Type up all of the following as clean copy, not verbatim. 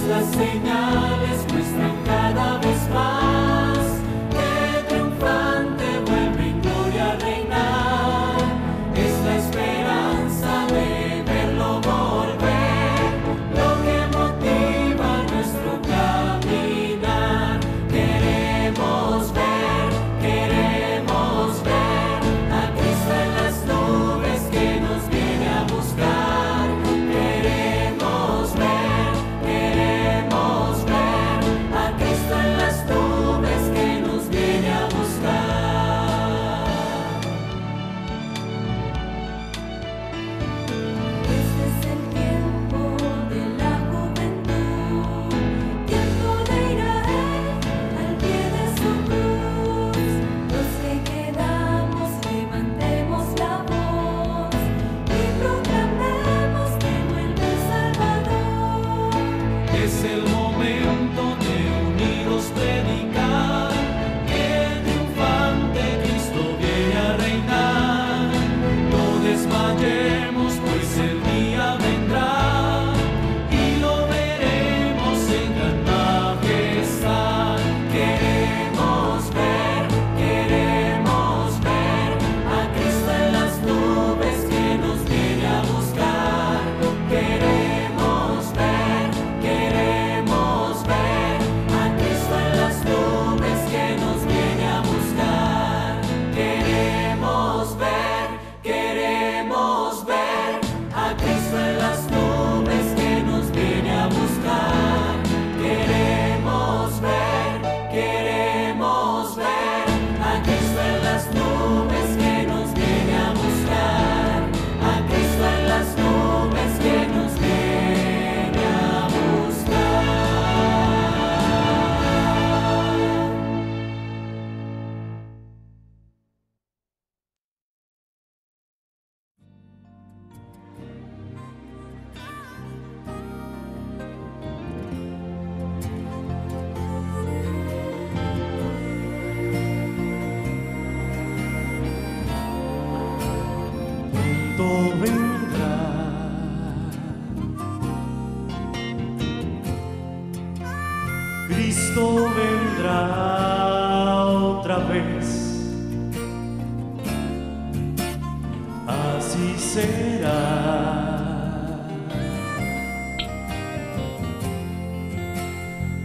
las señales muestran cada vez más que triunfante vuelve en gloria a reinar. Es la esperanza de verlo volver, lo que motiva nuestro caminar. Queremos ver a Cristo en las nubes que nos viene a buscar. Queremos ver a Cristo en las nubes que nos viene a buscar. Este es el tiempo de la juventud, tiempo de ir a Él al pie de su cruz. Los que quedamos levantemos la voz y proclamemos que vuelve el Salvador. Es el momento de unidos predicar que triunfante Cristo viene a reinar. No desmayemos, pues el día vendrá y lo veremos en gran majestad. Queremos ver a Cristo en las nubes que nos viene a buscar. Queremos ver a Cristo en las nubes que nos viene a buscar. Queremos ver a Cristo en las nubes que nos viene a buscar. Queremos ver a Cristo en las nubes que nos viene a buscar. A Cristo en las nubes que nos viene a buscar. Pronto vendrá, Cristo vendrá otra vez, así será.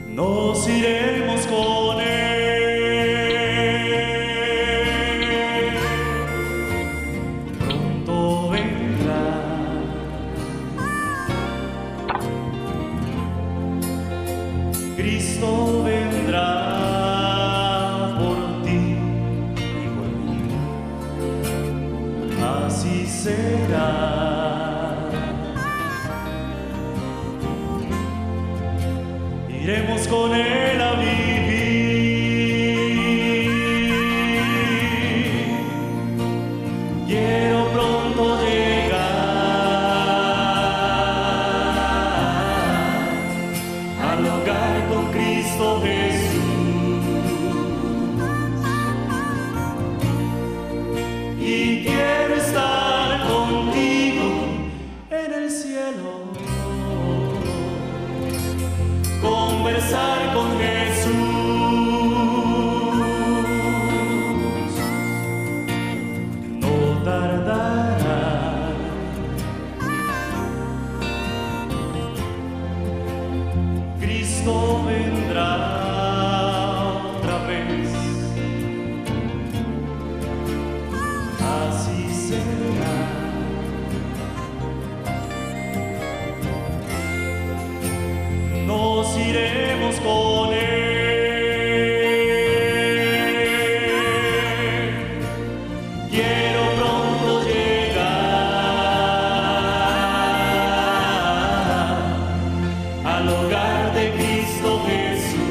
Nos iremos con Él. Pronto vendrá, Cristo vendrá por ti y por mí, así será. Iremos con Él a vivir. Quiero pronto llegar al hogar con Cristo Jesús. Y quiero estar contigo en el cielo, conversar con Jesús. No tardará, Cristo vendrá otra vez, así será. Nos iremos con Él. Quiero pronto llegar al hogar de Cristo Jesús.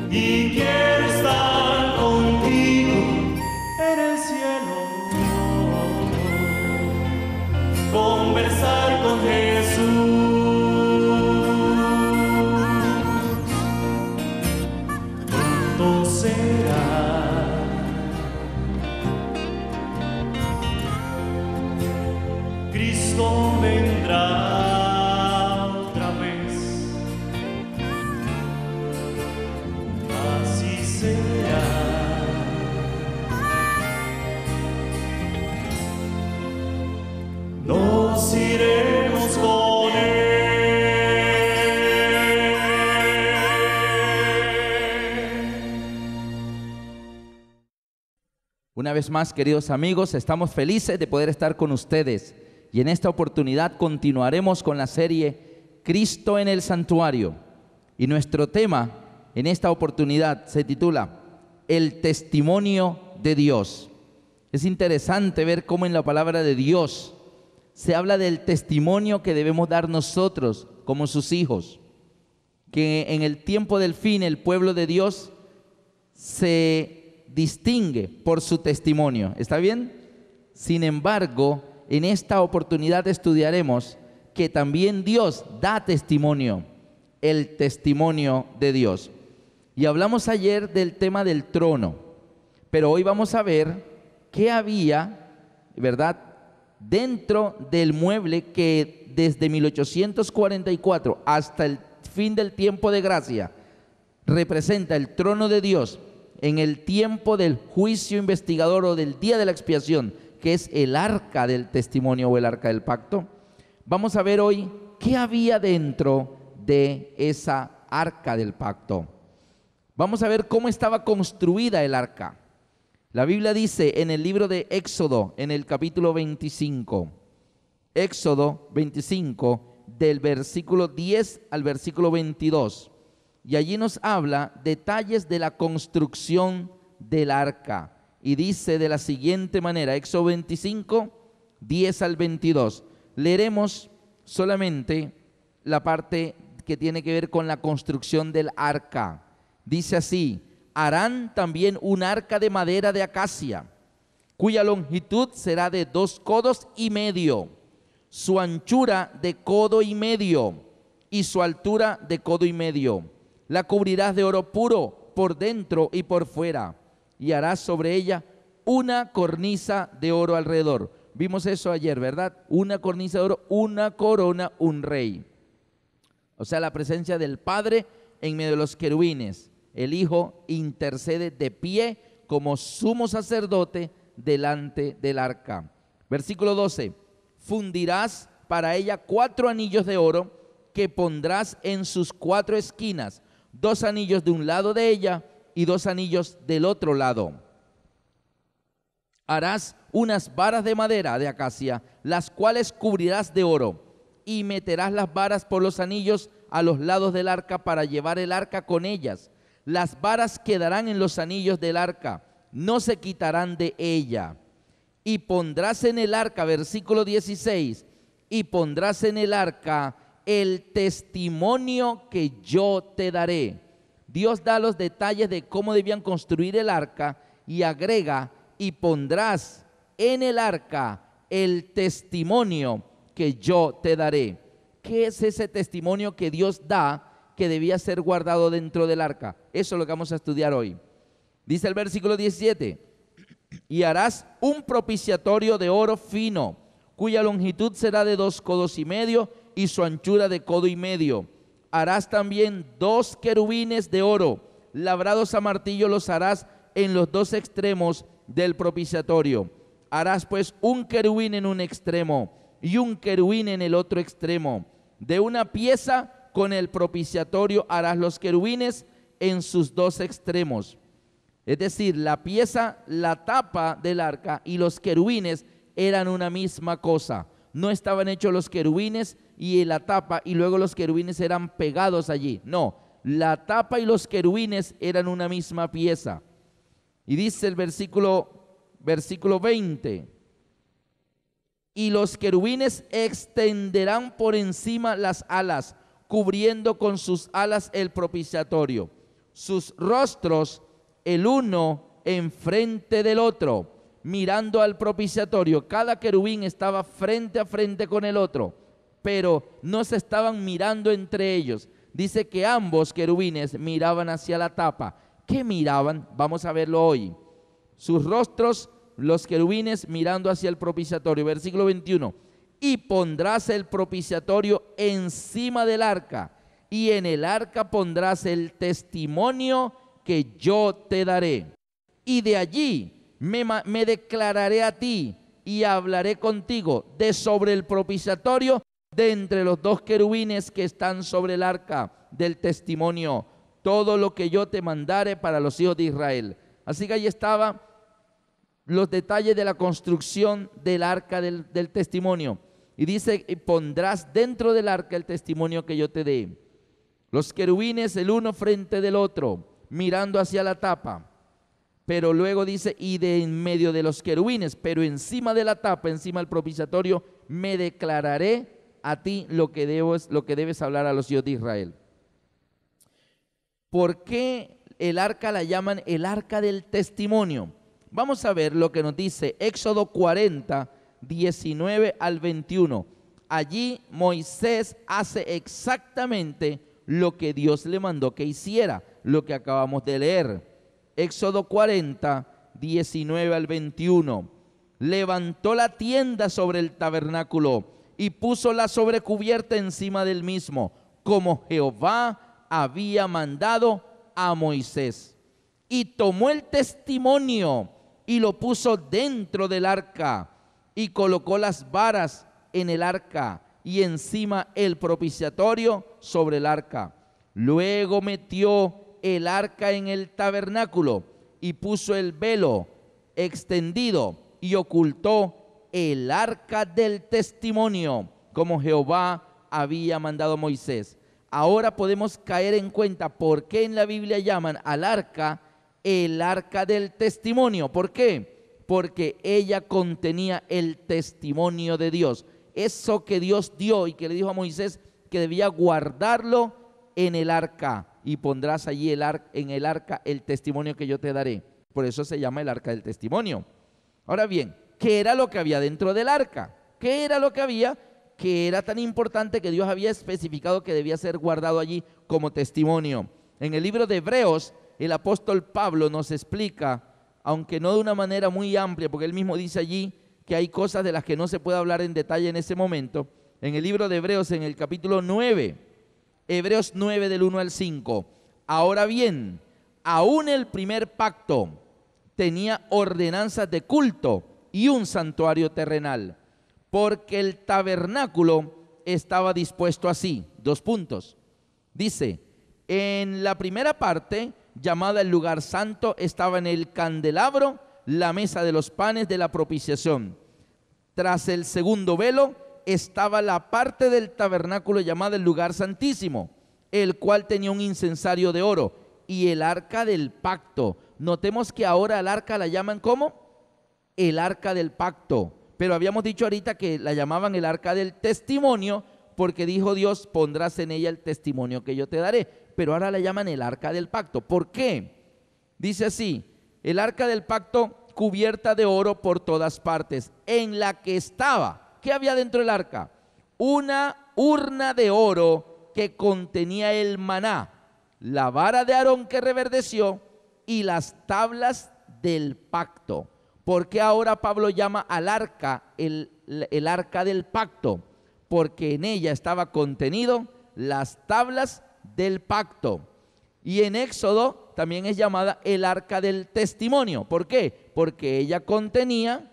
Y quiero estar contigo en el cielo, conversar con Jesús. Pronto será, Cristo vendrá otra vez. Así será. Nos iremos con Él. Una vez más, queridos amigos, estamos felices de poder estar con ustedes y en esta oportunidad continuaremos con la serie Cristo en el Santuario. Y nuestro tema en esta oportunidad se titula El Testimonio de Dios. Es interesante ver cómo en la palabra de Dios se habla del testimonio que debemos dar nosotros como sus hijos, que en el tiempo del fin el pueblo de Dios se distingue por su testimonio. ¿Está bien? Sin embargo, en esta oportunidad estudiaremos que también Dios da testimonio, el testimonio de Dios. Y hablamos ayer del tema del trono, pero hoy vamos a ver qué había, ¿verdad?, dentro del mueble que desde 1844 hasta el fin del tiempo de gracia representa el trono de Dios en el tiempo del juicio investigador o del día de la expiación, que es el arca del testimonio o el arca del pacto. Vamos a ver hoy qué había dentro de esa arca del pacto. Vamos a ver cómo estaba construida el arca. La Biblia dice en el libro de Éxodo, en el capítulo 25, Éxodo 25, del versículo 10 al versículo 22, y allí nos habla detalles de la construcción del arca, y dice de la siguiente manera, Éxodo 25, 10 al 22, leeremos solamente la parte que tiene que ver con la construcción del arca. Dice así: harán también un arca de madera de acacia, cuya longitud será de 2 codos y medio, su anchura de codo y medio, y su altura de codo y medio. La cubrirás de oro puro por dentro y por fuera, y harás sobre ella una cornisa de oro alrededor. Vimos eso ayer, ¿verdad? Una cornisa de oro, una corona, un rey. O sea, la presencia del Padre en medio de los querubines. El Hijo intercede de pie como sumo sacerdote delante del arca. Versículo 12. Fundirás para ella 4 anillos de oro que pondrás en sus 4 esquinas, 2 anillos de un lado de ella y 2 anillos del otro lado. Harás unas varas de madera de acacia, las cuales cubrirás de oro, y meterás las varas por los anillos a los lados del arca para llevar el arca con ellas. Las varas quedarán en los anillos del arca, no se quitarán de ella. Y pondrás en el arca, versículo 16, y pondrás en el arca el testimonio que yo te daré. Dios da los detalles de cómo debían construir el arca y agrega: y pondrás en el arca el testimonio que yo te daré. ¿Qué es ese testimonio que Dios da que debía ser guardado dentro del arca? Eso es lo que vamos a estudiar hoy. Dice el versículo 17: y harás un propiciatorio de oro fino, cuya longitud será de 2 codos y medio y su anchura de codo y medio. Harás también 2 querubines de oro, labrados a martillo los harás en los 2 extremos del propiciatorio. Harás pues un querubín en un extremo y un querubín en el otro extremo. De una pieza con el propiciatorio harás los querubines en sus 2 extremos. Es decir, la pieza, la tapa del arca y los querubines eran una misma cosa. No estaban hechos los querubines y la tapa y luego los querubines eran pegados allí. No, la tapa y los querubines eran una misma pieza. Y dice el versículo 20: y los querubines extenderán por encima las alas, cubriendo con sus alas el propiciatorio. Sus rostros, el uno enfrente del otro, mirando al propiciatorio. Cada querubín estaba frente a frente con el otro, pero no se estaban mirando entre ellos. Dice que ambos querubines miraban hacia la tapa. ¿Qué miraban? Vamos a verlo hoy. Sus rostros, los querubines mirando hacia el propiciatorio. Versículo 21. y pondrás el propiciatorio encima del arca, y en el arca pondrás el testimonio que yo te daré. Y de allí me declararé a ti y hablaré contigo de sobre el propiciatorio de entre los dos querubines que están sobre el arca del testimonio, todo lo que yo te mandare para los hijos de Israel. Así que ahí estaban los detalles de la construcción del arca del testimonio. Y dice, y pondrás dentro del arca el testimonio que yo te dé. Los querubines el uno frente del otro, mirando hacia la tapa. Pero luego dice, y de en medio de los querubines, pero encima de la tapa, encima del propiciatorio, me declararé a ti lo que debes hablar a los hijos de Israel. ¿Por qué el arca la llaman el arca del testimonio? Vamos a ver lo que nos dice Éxodo 40, 19 al 21. Allí Moisés hace exactamente lo que Dios le mandó que hiciera, lo que acabamos de leer. Éxodo 40, 19 al 21. Levantó la tienda sobre el tabernáculo y puso la sobrecubierta encima del mismo, como Jehová había mandado a Moisés. Y tomó el testimonio y lo puso dentro del arca, y colocó las varas en el arca, y encima el propiciatorio sobre el arca. Luego metió el arca en el tabernáculo, y puso el velo extendido, y ocultó el arca del testimonio, como Jehová había mandado a Moisés. Ahora podemos caer en cuenta por qué en la Biblia llaman al arca el arca del testimonio. ¿Por qué? Porque ella contenía el testimonio de Dios. Eso que Dios dio y que le dijo a Moisés que debía guardarlo en el arca, y pondrás allí en el arca el testimonio que yo te daré. Por eso se llama el arca del testimonio. Ahora bien, ¿qué era lo que había dentro del arca? ¿Qué era lo que había que era tan importante que Dios había especificado que debía ser guardado allí como testimonio? En el libro de Hebreos, el apóstol Pablo nos explica, aunque no de una manera muy amplia, porque él mismo dice allí que hay cosas de las que no se puede hablar en detalle en ese momento. En el libro de Hebreos, en el capítulo 9, Hebreos 9 del 1 al 5. Ahora bien, aún el primer pacto tenía ordenanzas de culto y un santuario terrenal, porque el tabernáculo estaba dispuesto así. 2 puntos. Dice, en la primera parte, llamada el lugar santo, estaba en el candelabro la mesa de los panes de la propiciación. Tras el segundo velo estaba la parte del tabernáculo llamada el lugar santísimo, el cual tenía un incensario de oro, y el arca del pacto. Notemos que ahora el arca la llaman ¿cómo? El arca del pacto. Pero habíamos dicho ahorita que la llamaban el arca del testimonio, porque dijo Dios, pondrás en ella el testimonio que yo te daré. Pero ahora la llaman el arca del pacto. ¿Por qué? Dice así, el arca del pacto cubierta de oro por todas partes, en la que estaba, ¿qué había dentro del arca? Una urna de oro que contenía el maná, la vara de Aarón que reverdeció y las tablas del pacto. ¿Por qué ahora Pablo llama al arca el arca del pacto? Porque en ella estaba contenido las tablas del pacto. Y en Éxodo también es llamada el arca del testimonio. ¿Por qué? Porque ella contenía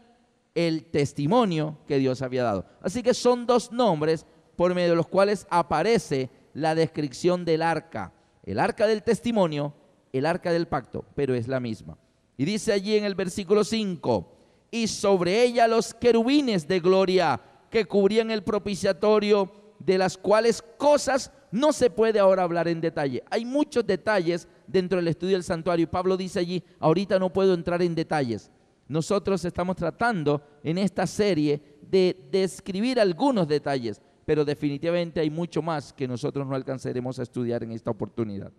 el testimonio que Dios había dado. Así que son 2 nombres por medio de los cuales aparece la descripción del arca. El arca del testimonio, el arca del pacto, pero es la misma. Y dice allí en el versículo 5, y sobre ella los querubines de gloria que cubrían el propiciatorio, de las cuales cosas no se puede ahora hablar en detalle. Hay muchos detalles dentro del estudio del santuario, y Pablo dice allí, ahorita no puedo entrar en detalles. Nosotros estamos tratando en esta serie de describir algunos detalles, pero definitivamente hay mucho más que nosotros no alcanzaremos a estudiar en esta oportunidad.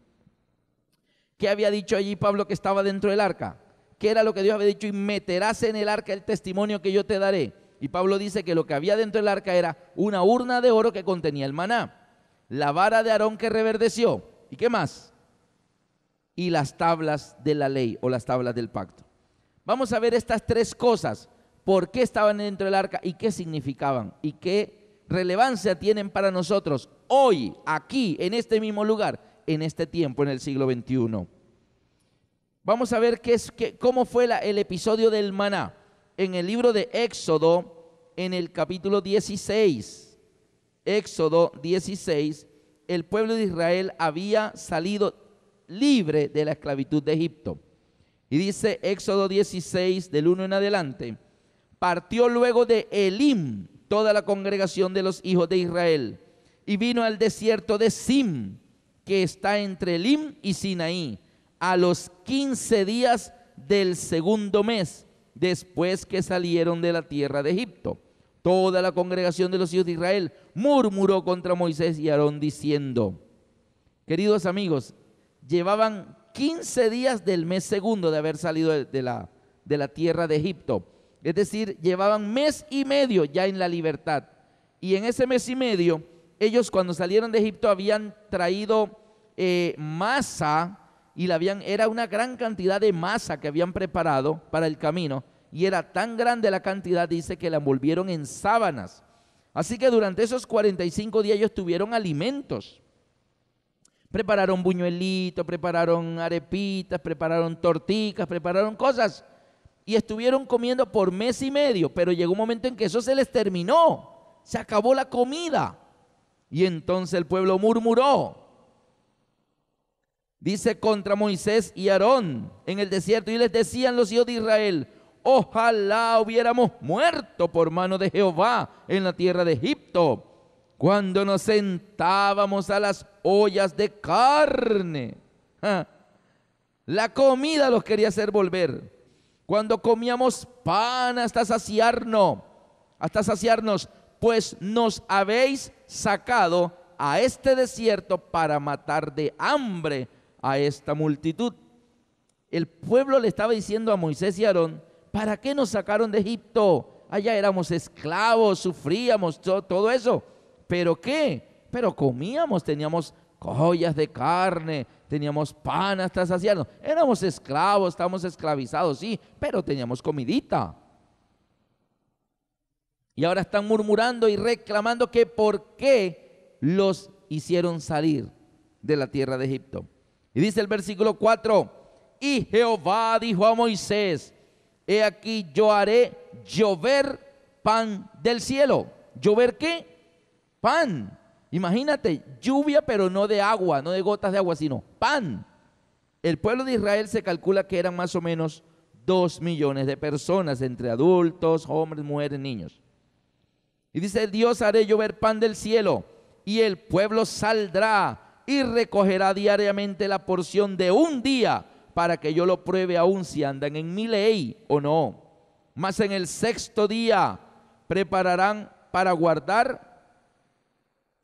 ¿Qué había dicho allí Pablo que estaba dentro del arca? ¿Qué era lo que Dios había dicho? Y meterás en el arca el testimonio que yo te daré. Y Pablo dice que lo que había dentro del arca era una urna de oro que contenía el maná, la vara de Aarón que reverdeció, ¿y qué más? Y las tablas de la ley o las tablas del pacto. Vamos a ver estas 3 cosas por qué estaban dentro del arca y qué significaban y qué relevancia tienen para nosotros hoy, aquí, en este mismo lugar, en este tiempo, en el siglo XXI. Vamos a ver cómo fue el episodio del maná. En el libro de Éxodo, en el capítulo 16, Éxodo 16, el pueblo de Israel había salido libre de la esclavitud de Egipto. Y dice Éxodo 16, del 1 en adelante: partió luego de Elim toda la congregación de los hijos de Israel, y vino al desierto de Sim, que está entre Elim y Sinaí, a los 15 días del segundo mes, después que salieron de la tierra de Egipto. Toda la congregación de los hijos de Israel murmuró contra Moisés y Aarón diciendo, queridos amigos, llevaban 15 días del mes segundo de haber salido de la tierra de Egipto. Es decir, llevaban mes y medio ya en la libertad. Y en ese mes y medio, ellos cuando salieron de Egipto habían traído masa, y era una gran cantidad de masa que habían preparado para el camino, y era tan grande la cantidad, dice, que la envolvieron en sábanas. Así que durante esos 45 días ellos tuvieron alimentos. Prepararon buñuelitos, prepararon arepitas, prepararon torticas, prepararon cosas, y estuvieron comiendo por mes y medio, pero llegó un momento en que eso se les terminó, se acabó la comida, y entonces el pueblo murmuró. Dice contra Moisés y Aarón en el desierto, y les decían los hijos de Israel, ojalá hubiéramos muerto por mano de Jehová en la tierra de Egipto, cuando nos sentábamos a las ollas de carne. La comida los quería hacer volver. Cuando comíamos pan hasta saciarnos, pues nos habéis sacado a este desierto para matar de hambre a esta multitud. El pueblo le estaba diciendo a Moisés y Aarón, ¿para qué nos sacaron de Egipto? Allá éramos esclavos, sufríamos todo eso. ¿Pero qué? Pero comíamos, teníamos ollas de carne, teníamos pan hasta saciarnos. Éramos esclavos, estábamos esclavizados, sí, pero teníamos comidita. Y ahora están murmurando y reclamando que por qué los hicieron salir de la tierra de Egipto. Y dice el versículo 4, y Jehová dijo a Moisés, he aquí yo haré llover pan del cielo. ¿Llover qué? Pan. Imagínate, lluvia, pero no de agua, no de gotas de agua, sino pan. El pueblo de Israel se calcula que eran más o menos 2 millones de personas, entre adultos, hombres, mujeres, niños. Y dice, Dios haré llover pan del cielo, y el pueblo saldrá y recogerá diariamente la porción de un día, para que yo lo pruebe aún si andan en mi ley o no. Mas en el sexto día prepararán para guardar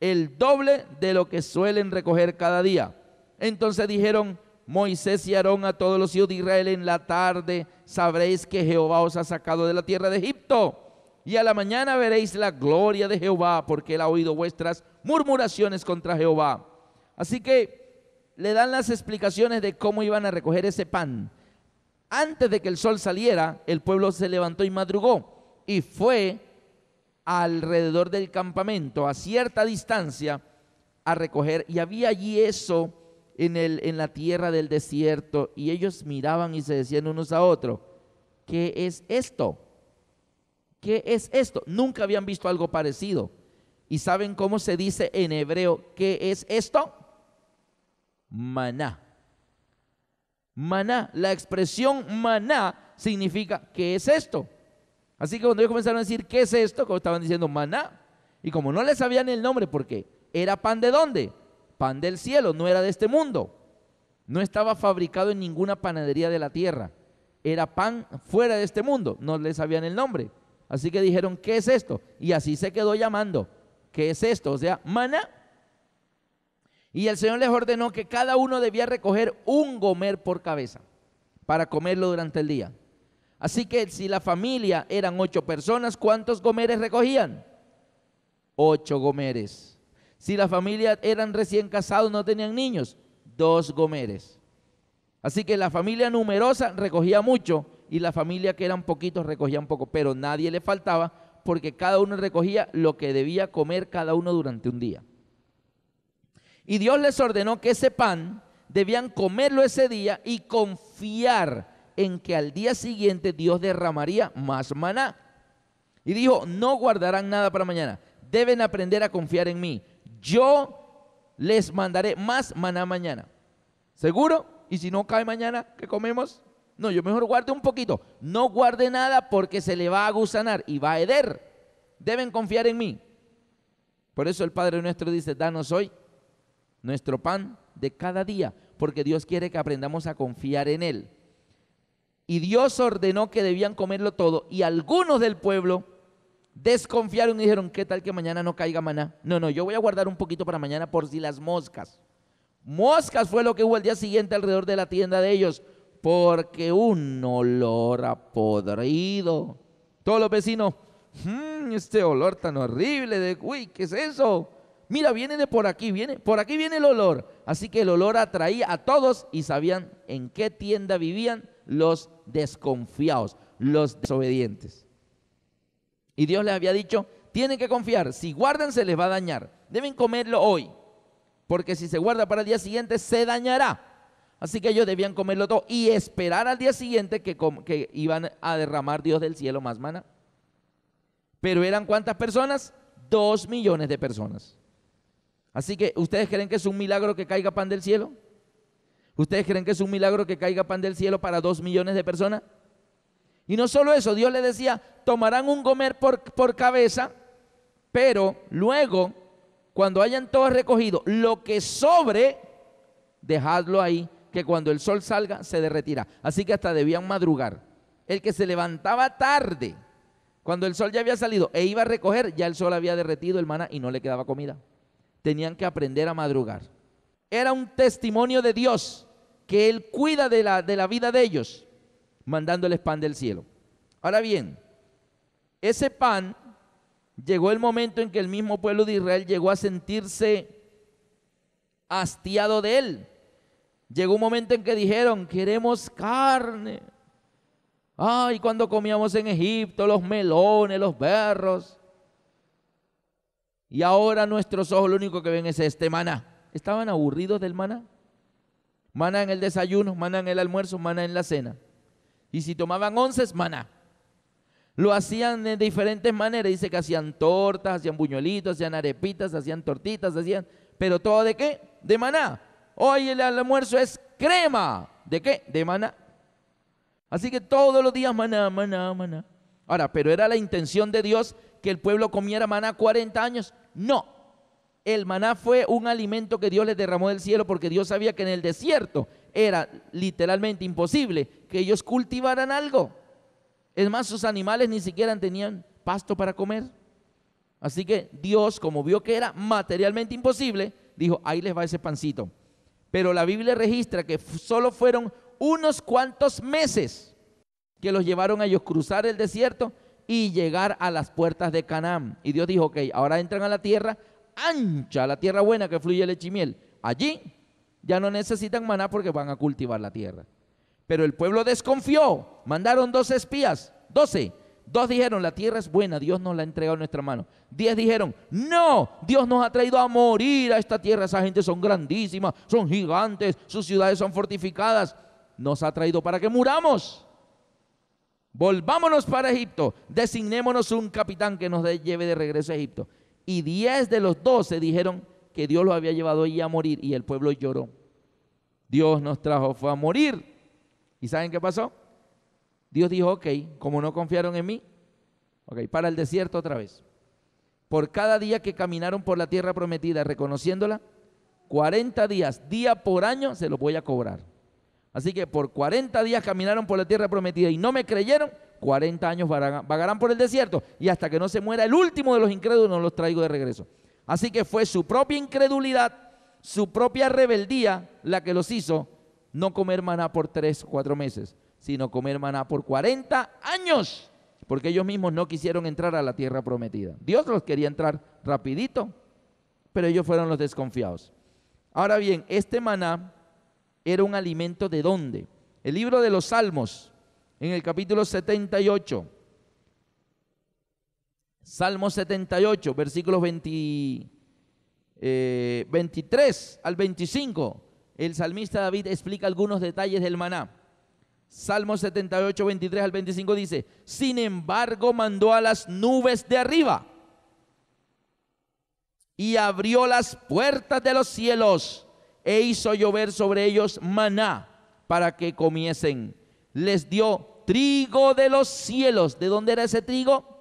el doble de lo que suelen recoger cada día. Entonces dijeron Moisés y Aarón a todos los hijos de Israel, en la tarde sabréis que Jehová os ha sacado de la tierra de Egipto, y a la mañana veréis la gloria de Jehová, porque él ha oído vuestras murmuraciones contra Jehová. Así que le dan las explicaciones de cómo iban a recoger ese pan. Antes de que el sol saliera, el pueblo se levantó y madrugó, y fue alrededor del campamento a cierta distancia a recoger, y había allí eso en la tierra del desierto, y ellos miraban y se decían unos a otros, ¿qué es esto? ¿Qué es esto? Nunca habían visto algo parecido. ¿Y saben cómo se dice en hebreo qué es esto? Maná. Maná, la expresión maná significa ¿qué es esto? Así que cuando ellos comenzaron a decir ¿qué es esto? Como estaban diciendo maná, y como no les sabían el nombre, porque era pan de ¿dónde? Pan del cielo, no era de este mundo, no estaba fabricado en ninguna panadería de la tierra, era pan fuera de este mundo, no les sabían el nombre. Así que dijeron ¿qué es esto? Y así se quedó llamando, ¿qué es esto? O sea, maná. Y el Señor les ordenó que cada uno debía recoger un gomer por cabeza para comerlo durante el día. Así que si la familia eran 8 personas, ¿cuántos gomeres recogían? 8 gomeres. Si la familia eran recién casados, no tenían niños, 2 gomeres. Así que la familia numerosa recogía mucho, y la familia que eran poquitos recogía un poco, pero nadie le faltaba porque cada uno recogía lo que debía comer cada uno durante un día. Y Dios les ordenó que ese pan debían comerlo ese día y confiar en que al día siguiente Dios derramaría más maná. Y dijo, no guardarán nada para mañana, deben aprender a confiar en mí. Yo les mandaré más maná mañana. ¿Seguro? ¿Y si no cae mañana, qué comemos? No, yo mejor guarde un poquito. No guarde nada porque se le va a gusanar y va a heder. Deben confiar en mí. Por eso el Padre nuestro dice, danos hoy nuestro pan de cada día, porque Dios quiere que aprendamos a confiar en Él. Y Dios ordenó que debían comerlo todo, y algunos del pueblo desconfiaron y dijeron, ¿qué tal que mañana no caiga maná? No, yo voy a guardar un poquito para mañana por si las moscas. Moscas fue lo que hubo el día siguiente alrededor de la tienda de ellos, porque un olor a podrido. Todos los vecinos, este olor tan horrible, uy, ¿qué es eso? Mira, viene de por aquí viene el olor. Así que el olor atraía a todos y sabían en qué tienda vivían los desconfiados, los desobedientes. Y Dios les había dicho, tienen que confiar, si guardan se les va a dañar, deben comerlo hoy, porque si se guarda para el día siguiente se dañará. Así que ellos debían comerlo todo y esperar al día siguiente que iban a derramar Dios del cielo más maná. Pero ¿eran cuántas personas? 2 millones de personas. Así que, ¿ustedes creen que es un milagro que caiga pan del cielo? ¿Ustedes creen que es un milagro que caiga pan del cielo para 2 millones de personas? Y no solo eso, Dios les decía, tomarán un gomer por cabeza, pero luego, cuando hayan todos recogido, lo que sobre, dejadlo ahí, que cuando el sol salga se derretirá. Así que hasta debían madrugar. El que se levantaba tarde, cuando el sol ya había salido e iba a recoger, ya el sol había derretido el maná y no le quedaba comida. Tenían que aprender a madrugar. Era un testimonio de Dios, que Él cuida de la vida de ellos, mandándoles pan del cielo. Ahora bien, ese pan, llegó el momento en que el mismo pueblo de Israel llegó a sentirse hastiado de él. Llegó un momento en que dijeron, queremos carne. Ay, cuando comíamos en Egipto, los melones, los berros. Y ahora nuestros ojos lo único que ven es este maná. Estaban aburridos del maná. Maná en el desayuno, maná en el almuerzo, maná en la cena. Y si tomaban onces, maná. Lo hacían de diferentes maneras. Dice que hacían tortas, hacían buñuelitos, hacían arepitas, hacían tortitas, pero todo ¿de qué? De maná. Hoy el almuerzo es crema. ¿De qué? De maná. Así que todos los días maná, maná, maná. Ahora, ¿pero era la intención de Dios que el pueblo comiera maná 40 años? No. El maná fue un alimento que Dios les derramó del cielo porque Dios sabía que en el desierto era literalmente imposible que ellos cultivaran algo. Es más, sus animales ni siquiera tenían pasto para comer. Así que Dios, como vio que era materialmente imposible, dijo, ahí les va ese pancito. Pero la Biblia registra que solo fueron unos cuantos meses que los llevaron a ellos cruzar el desierto y llegar a las puertas de Canaán. Y Dios dijo, ok, ahora entran a la tierra ancha, la tierra buena que fluye leche y miel. Allí ya no necesitan maná porque van a cultivar la tierra. Pero el pueblo desconfió, mandaron 12 espías, 12. 2 dijeron, la tierra es buena, Dios nos la ha entregado en nuestra mano. 10 dijeron, no, Dios nos ha traído a morir a esta tierra, esa gente son grandísimas, son gigantes, sus ciudades son fortificadas, nos ha traído para que muramos. Volvámonos para Egipto, designémonos un capitán que nos lleve de regreso a Egipto. Y 10 de los 12 dijeron que Dios los había llevado allí a morir y el pueblo lloró. Dios nos trajo, fue a morir. ¿Y saben qué pasó? Dios dijo, ok, como no confiaron en mí, ok, para el desierto otra vez. Por cada día que caminaron por la tierra prometida reconociéndola, 40 días, día por año, se los voy a cobrar. Así que por 40 días caminaron por la tierra prometida y no me creyeron, 40 años vagarán por el desierto y hasta que no se muera el último de los incrédulos no los traigo de regreso. Así que fue su propia incredulidad, su propia rebeldía la que los hizo no comer maná por 3 o 4 meses, sino comer maná por 40 años, porque ellos mismos no quisieron entrar a la tierra prometida. Dios los quería entrar rapidito, pero ellos fueron los desconfiados. Ahora bien, este maná era un alimento ¿de dónde? El libro de los Salmos, en el capítulo 78. Salmo 78, versículos 23 al 25. El salmista David explica algunos detalles del maná. Salmo 78, 23 al 25 dice: sin embargo, mandó a las nubes de arriba y abrió las puertas de los cielos e hizo llover sobre ellos maná para que comiesen. Les dio trigo de los cielos. ¿De dónde era ese trigo?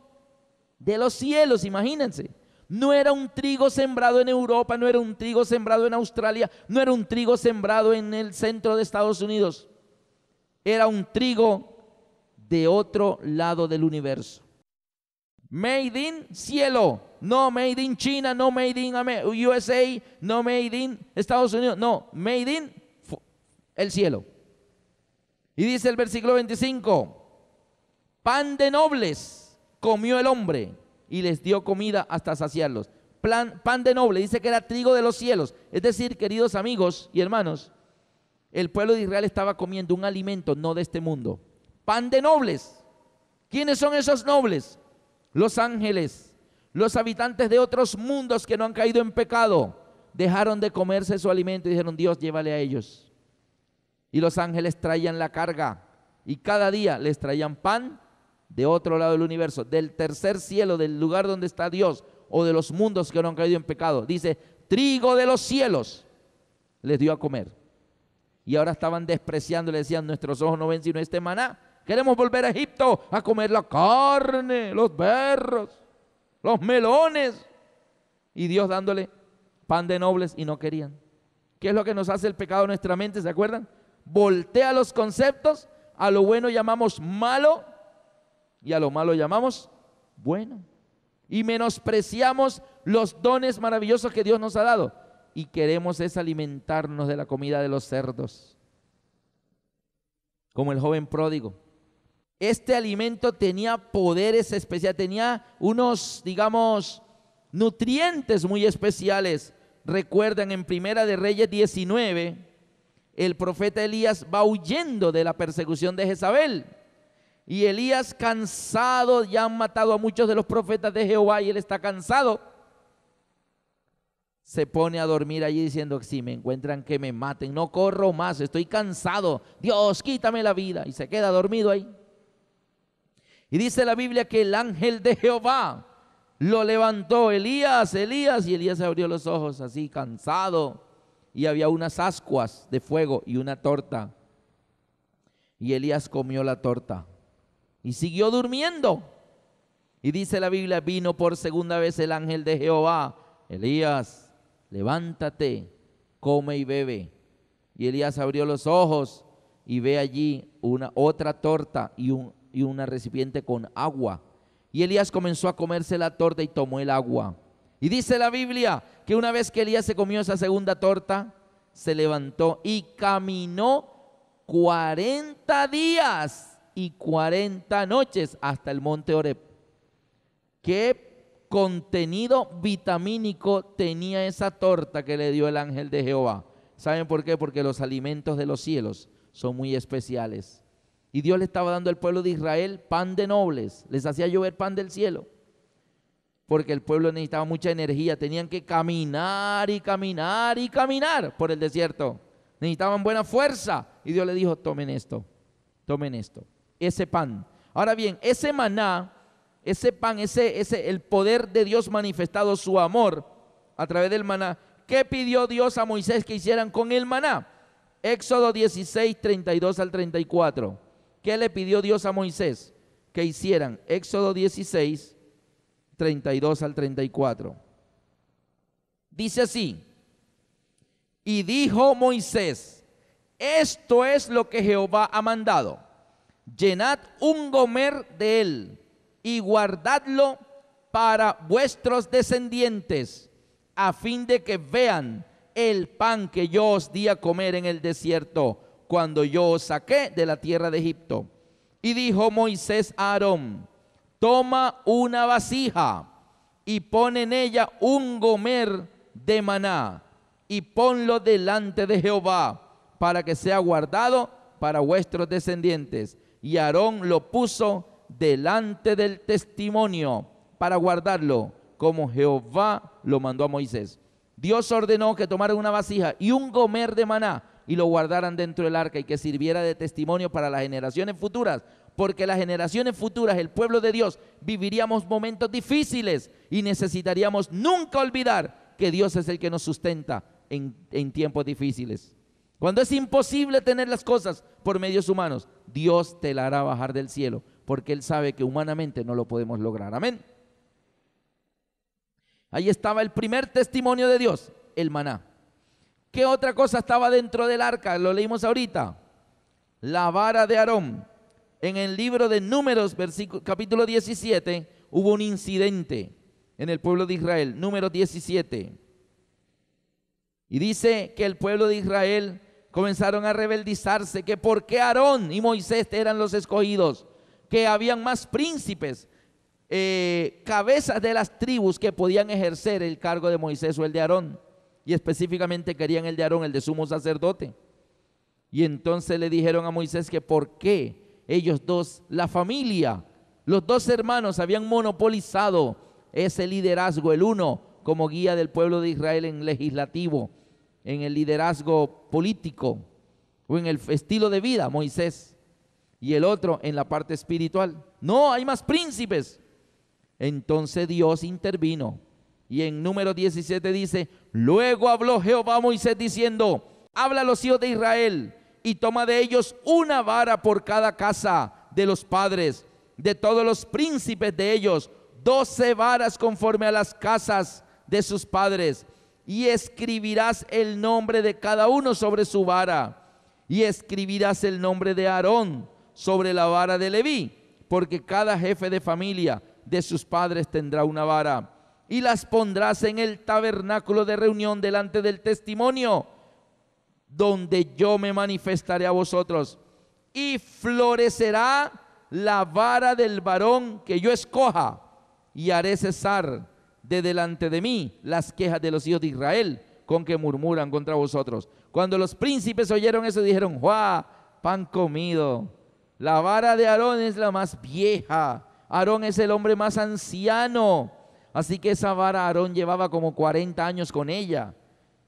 De los cielos, imagínense. No era un trigo sembrado en Europa, no era un trigo sembrado en Australia, no era un trigo sembrado en el centro de Estados Unidos. Era un trigo de otro lado del universo. Made in cielo, no made in China, no made in USA, no made in Estados Unidos, no, made in el cielo. Y dice el versículo 25: pan de nobles comió el hombre y les dio comida hasta saciarlos. Pan de noble, dice que era trigo de los cielos. Es decir, queridos amigos y hermanos, el pueblo de Israel estaba comiendo un alimento no de este mundo. Pan de nobles. ¿Quiénes son esos nobles? Los ángeles, los habitantes de otros mundos que no han caído en pecado. Dejaron de comerse su alimento y dijeron: Dios, llévale a ellos. Y los ángeles traían la carga y cada día les traían pan de otro lado del universo, del tercer cielo, del lugar donde está Dios, o de los mundos que no han caído en pecado. Dice: trigo de los cielos les dio a comer. Y ahora estaban despreciando, le decían: nuestros ojos no ven sino este maná. Queremos volver a Egipto a comer la carne, los berros, los melones. Y Dios dándole pan de nobles y no querían. ¿Qué es lo que nos hace el pecado en nuestra mente? ¿Se acuerdan? Voltea los conceptos, a lo bueno llamamos malo y a lo malo llamamos bueno. Y menospreciamos los dones maravillosos que Dios nos ha dado. Y queremos es alimentarnos de la comida de los cerdos. Como el joven pródigo. Este alimento tenía poderes especiales, tenía unos, digamos, nutrientes muy especiales. Recuerdan en Primera de Reyes 19, el profeta Elías va huyendo de la persecución de Jezabel. Y Elías, cansado, ya han matado a muchos de los profetas de Jehová y él está cansado. Se pone a dormir allí diciendo: si me encuentran, que me maten, no corro más, estoy cansado, Dios, quítame la vida. Y se queda dormido ahí. Y dice la Biblia que el ángel de Jehová lo levantó: Elías, Elías. Y Elías abrió los ojos así, cansado. Y había unas ascuas de fuego y una torta. Y Elías comió la torta y siguió durmiendo. Y dice la Biblia: vino por segunda vez el ángel de Jehová: Elías, levántate, come y bebe. Y Elías abrió los ojos y ve allí otra torta y una recipiente con agua. Y Elías comenzó a comerse la torta y tomó el agua. Y dice la Biblia que una vez que Elías se comió esa segunda torta, se levantó y caminó 40 días y 40 noches hasta el monte Horeb. ¿Qué contenido vitamínico tenía esa torta que le dio el ángel de Jehová? ¿Saben por qué? Porque los alimentos de los cielos son muy especiales. Y Dios le estaba dando al pueblo de Israel pan de nobles, les hacía llover pan del cielo. Porque el pueblo necesitaba mucha energía, tenían que caminar y caminar y caminar por el desierto. Necesitaban buena fuerza. Y Dios le dijo: tomen esto, ese pan. Ahora bien, ese maná, ese pan, el poder de Dios manifestado, su amor a través del maná. ¿Qué pidió Dios a Moisés que hicieran con el maná? Éxodo 16, 32 al 34. ¿Qué le pidió Dios a Moisés que hicieran? Éxodo 16, 32 al 34. Dice así: y dijo Moisés: esto es lo que Jehová ha mandado. Llenad un gomer de él y guardadlo para vuestros descendientes, a fin de que vean el pan que yo os di a comer en el desierto, cuando yo os saqué de la tierra de Egipto. Y dijo Moisés a Aarón: toma una vasija y pon en ella un gomer de maná y ponlo delante de Jehová, para que sea guardado para vuestros descendientes. y Aarón lo puso delante del testimonio para guardarlo, como Jehová lo mandó a Moisés. Dios ordenó que tomaran una vasija y un gomer de maná y lo guardaran dentro del arca y que sirviera de testimonio para las generaciones futuras, porque las generaciones futuras, el pueblo de Dios, viviríamos momentos difíciles y necesitaríamos nunca olvidar que Dios es el que nos sustenta en tiempos difíciles. Cuando es imposible tener las cosas por medios humanos, Dios te la hará bajar del cielo, porque Él sabe que humanamente no lo podemos lograr. Amén. Ahí estaba el primer testimonio de Dios, el maná. ¿Qué otra cosa estaba dentro del arca? Lo leímos ahorita. La vara de Aarón. En el libro de Números, capítulo 17, hubo un incidente en el pueblo de Israel. Números 17. Y dice que el pueblo de Israel comenzaron a rebeldizarse, que por qué Aarón y Moisés eran los escogidos, que habían más príncipes, cabezas de las tribus que podían ejercer el cargo de Moisés o el de Aarón, y específicamente querían el de Aarón, el de sumo sacerdote. Y entonces le dijeron a Moisés que por qué ellos dos, la familia, los dos hermanos habían monopolizado ese liderazgo, el uno como guía del pueblo de Israel en legislativo, en el liderazgo político o en el estilo de vida, Moisés, y el otro en la parte espiritual. No, hay más príncipes. Entonces Dios intervino y en Número 17 dice: luego habló Jehová a Moisés diciendo: habla a los hijos de Israel y toma de ellos una vara por cada casa de los padres, de todos los príncipes de ellos, 12 varas conforme a las casas de sus padres, y escribirás el nombre de cada uno sobre su vara, y escribirás el nombre de Aarón sobre la vara de Leví, porque cada jefe de familia de sus padres tendrá una vara, y las pondrás en el tabernáculo de reunión delante del testimonio, donde yo me manifestaré a vosotros, y florecerá la vara del varón que yo escoja, y haré cesar de delante de mí las quejas de los hijos de Israel con que murmuran contra vosotros. Cuando los príncipes oyeron eso, dijeron: ¡guau! Pan comido. La vara de Aarón es la más vieja. Aarón es el hombre más anciano. Así que esa vara Aarón llevaba como 40 años con ella.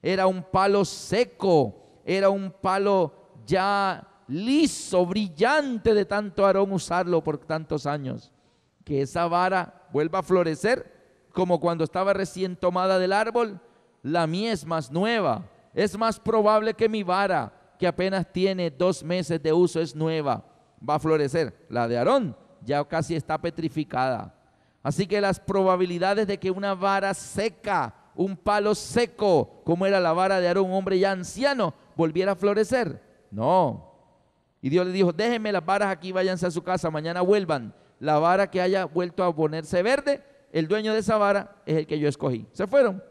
Era un palo seco, era un palo ya liso, brillante de tanto Aarón usarlo por tantos años. Que esa vara vuelva a florecer como cuando estaba recién tomada del árbol. La mía es más nueva. Es más probable que mi vara, que apenas tiene 2 meses de uso, es nueva, va a florecer. La de Aarón ya casi está petrificada. Así que las probabilidades de que una vara seca, un palo seco, como era la vara de Aarón, un hombre ya anciano, volviera a florecer, no. Y Dios le dijo: déjenme las varas aquí, váyanse a su casa, mañana vuelvan. La vara que haya vuelto a ponerse verde, el dueño de esa vara es el que yo escogí. Se fueron.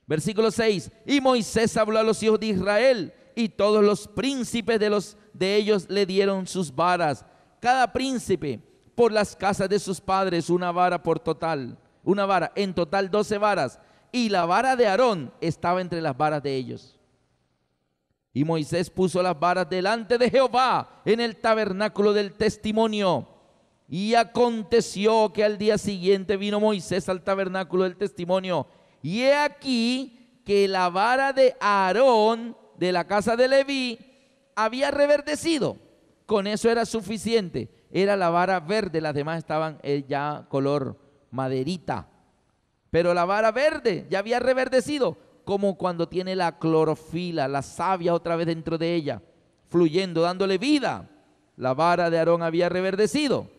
Versículo 6. Y Moisés habló a los hijos de Israel, y todos los príncipes de ellos le dieron sus varas, cada príncipe por las casas de sus padres, una vara en total 12 varas, y la vara de Aarón estaba entre las varas de ellos. Y Moisés puso las varas delante de Jehová en el tabernáculo del testimonio. Y aconteció que al día siguiente vino Moisés al tabernáculo del testimonio, y he aquí que la vara de Aarón de la casa de Leví había reverdecido. Con eso era suficiente. Era la vara verde, las demás estaban ya color maderita, pero la vara verde ya había reverdecido, como cuando tiene la clorofila, la savia otra vez dentro de ella, fluyendo, dándole vida. La vara de Aarón había reverdecido.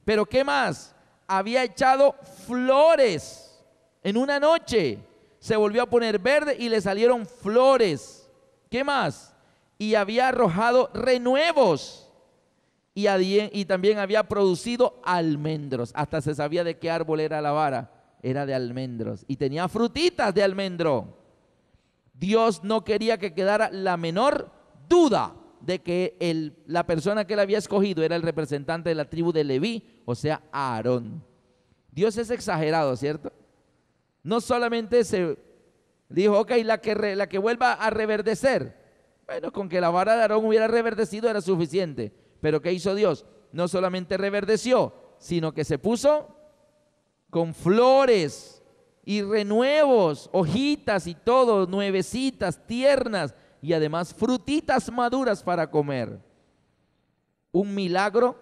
Pero ¿qué más? Había echado flores en una noche. Se volvió a poner verde y le salieron flores. ¿Qué más? Y había arrojado renuevos. Y también había producido almendros. Hasta se sabía de qué árbol era la vara. Era de almendros. Y tenía frutitas de almendro. Dios no quería que quedara la menor duda de que la persona que él había escogido era el representante de la tribu de Leví, o sea, Aarón. Dios es exagerado, ¿cierto? No solamente se dijo: ok, la que vuelva a reverdecer. Bueno, con que la vara de Aarón hubiera reverdecido era suficiente. Pero ¿qué hizo Dios? No solamente reverdeció, sino que se puso con flores y renuevos, hojitas y todo, nuevecitas, tiernas y además frutitas maduras para comer. Un milagro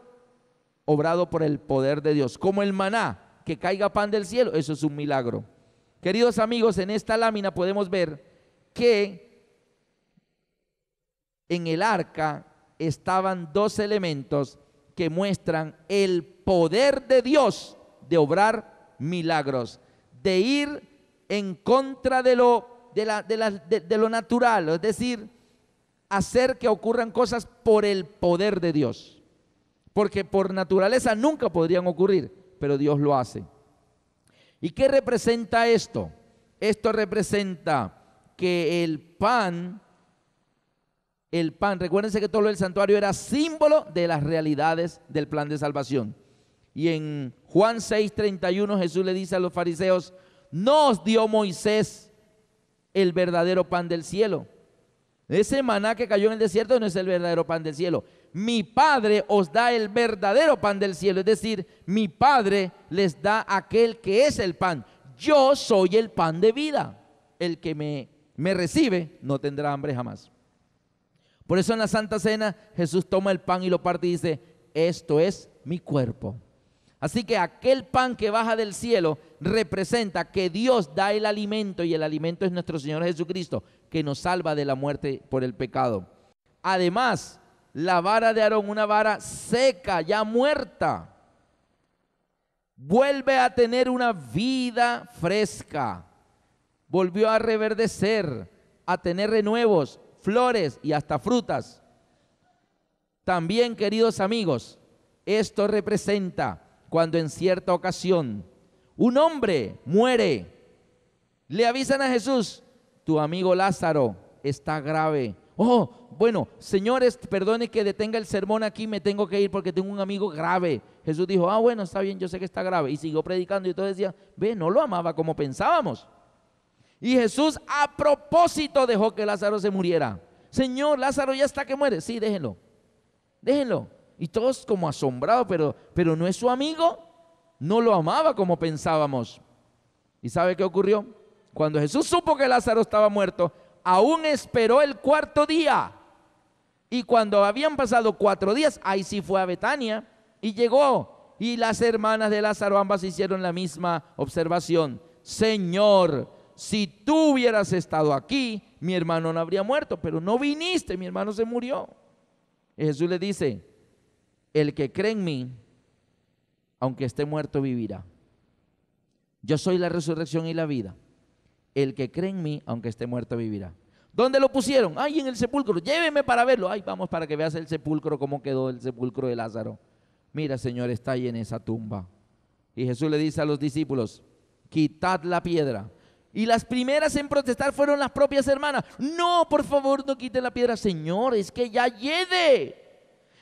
obrado por el poder de Dios, como el maná, que caiga pan del cielo, eso es un milagro. Queridos amigos, en esta lámina podemos ver que en el arca estaban dos elementos que muestran el poder de Dios de obrar milagros, de ir en contra de lo natural, es decir, hacer que ocurran cosas por el poder de Dios, porque por naturaleza nunca podrían ocurrir, pero Dios lo hace. ¿Y qué representa esto? Esto representa que el pan, recuérdense que todo lo del santuario era símbolo de las realidades del plan de salvación. Y en Juan 6:31 Jesús le dice a los fariseos: no os dio Moisés el verdadero pan del cielo. Ese maná que cayó en el desierto no es el verdadero pan del cielo. Mi Padre os da el verdadero pan del cielo, es decir, mi Padre les da aquel que es el pan. Yo soy el pan de vida. El que me recibe no tendrá hambre jamás. Por eso en la Santa Cena Jesús toma el pan y lo parte y dice: esto es mi cuerpo. Así que aquel pan que baja del cielo representa que Dios da el alimento, y el alimento es nuestro Señor Jesucristo, que nos salva de la muerte por el pecado. Además, la vara de Aarón, una vara seca, ya muerta, vuelve a tener una vida fresca, volvió a reverdecer, a tener renuevos, flores y hasta frutas. También, queridos amigos, esto representa cuando en cierta ocasión un hombre muere, le avisan a Jesús: tu amigo Lázaro está grave. Oh, bueno, señores, perdone que detenga el sermón aquí, me tengo que ir porque tengo un amigo grave. Jesús dijo: bueno, está bien, yo sé que está grave. Y siguió predicando y todos decían: ve, no lo amaba como pensábamos. Y Jesús a propósito dejó que Lázaro se muriera. Señor, Lázaro ya está que muere. Sí, déjenlo, déjenlo. Y todos como asombrados, pero no es su amigo, no lo amaba como pensábamos. ¿Y sabe qué ocurrió? Cuando Jesús supo que Lázaro estaba muerto, aún esperó el cuarto día. Y cuando habían pasado 4 días, ahí sí fue a Betania y llegó. Y las hermanas de Lázaro ambas hicieron la misma observación: Señor, si tú hubieras estado aquí, mi hermano no habría muerto, pero no viniste, mi hermano se murió. Y Jesús le dice: el que cree en mí, aunque esté muerto, vivirá. Yo soy la resurrección y la vida. El que cree en mí, aunque esté muerto, vivirá. ¿Dónde lo pusieron? Ay, en el sepulcro. Lléveme para verlo. Ay, vamos para que veas el sepulcro, cómo quedó el sepulcro de Lázaro. Mira, Señor, está ahí en esa tumba. Y Jesús le dice a los discípulos: quitad la piedra. Y las primeras en protestar fueron las propias hermanas. No, por favor, no quiten la piedra. Señor, es que ya hiede.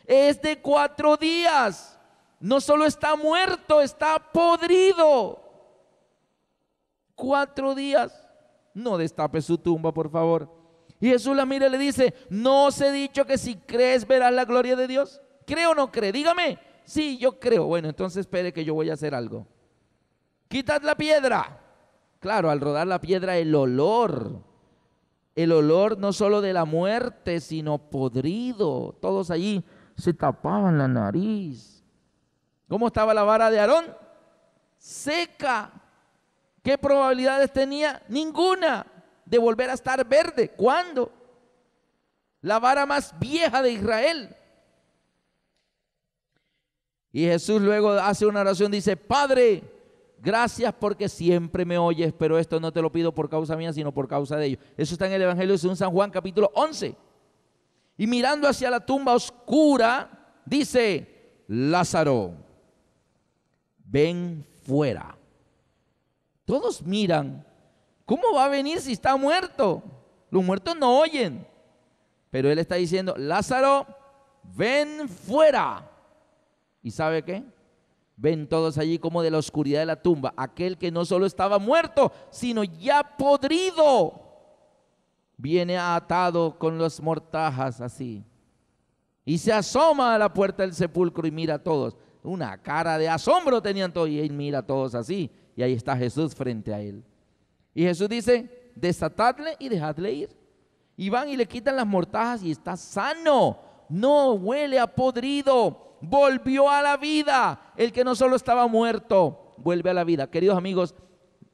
Es de 4 días. No solo está muerto, está podrido. 4 días. No destape su tumba, por favor. Y Jesús la mira y le dice: ¿no os he dicho que si crees verás la gloria de Dios? ¿Cree o no cree? Dígame. Sí, yo creo. Bueno, entonces espere que yo voy a hacer algo. Quitad la piedra. Claro, al rodar la piedra, el olor no solo de la muerte, sino podrido. Todos allí se tapaban la nariz. ¿Cómo estaba la vara de Aarón? Seca. ¿Qué probabilidades tenía? Ninguna de volver a estar verde. ¿Cuándo? La vara más vieja de Israel. Y Jesús luego hace una oración, dice: Padre, gracias porque siempre me oyes, pero esto no te lo pido por causa mía, sino por causa de ellos. Eso está en el Evangelio de San Juan, capítulo 11. Y mirando hacia la tumba oscura, dice: Lázaro, ven fuera. Todos miran: ¿cómo va a venir si está muerto? Los muertos no oyen. Pero él está diciendo: Lázaro, ven fuera. ¿Y sabe qué? Ven todos allí como de la oscuridad de la tumba aquel que no solo estaba muerto, sino ya podrido. Viene atado con las mortajas así. y se asoma a la puerta del sepulcro y mira a todos. Una cara de asombro tenían todos y él mira a todos así. Y ahí está Jesús frente a él. Y Jesús dice, desatadle y dejadle ir. Y van y le quitan las mortajas y está sano. No huele a podrido. Volvió a la vida. El que no solo estaba muerto, vuelve a la vida. Queridos amigos,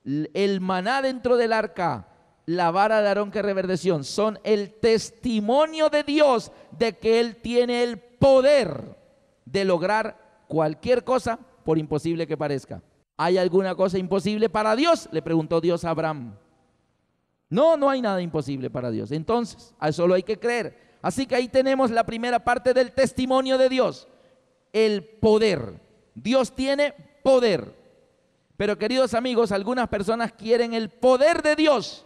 el maná dentro del arca, la vara de Aarón que reverdeció, son el testimonio de Dios de que Él tiene el poder de lograr cualquier cosa, por imposible que parezca. ¿Hay alguna cosa imposible para Dios?, le preguntó Dios a Abraham. No, no hay nada imposible para Dios. Entonces, a eso lo hay que creer. Así que ahí tenemos la primera parte del testimonio de Dios, el poder. Dios tiene poder. Pero queridos amigos, algunas personas quieren el poder de Dios.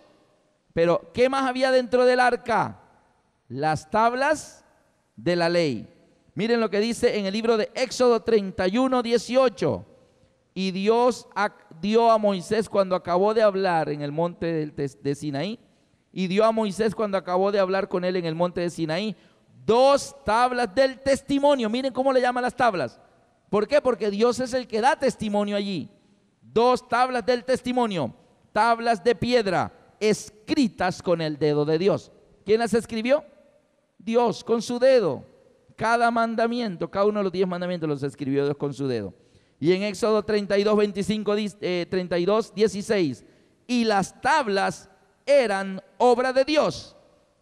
Pero ¿qué más había dentro del arca? Las tablas de la ley. Miren lo que dice en el libro de Éxodo 31, 18. Y Dios dio a Moisés cuando acabó de hablar en el monte de Sinaí. Y dio a Moisés cuando acabó de hablar con él en el monte de Sinaí 2 tablas del testimonio. Miren cómo le llaman las tablas. ¿Por qué? Porque Dios es el que da testimonio allí. 2 tablas del testimonio, tablas de piedra, escritas con el dedo de Dios. ¿Quién las escribió? Dios, con su dedo. Cada mandamiento, cada uno de los 10 mandamientos los escribió Dios con su dedo. Y en Éxodo 32, 16, y las tablas eran obra de Dios,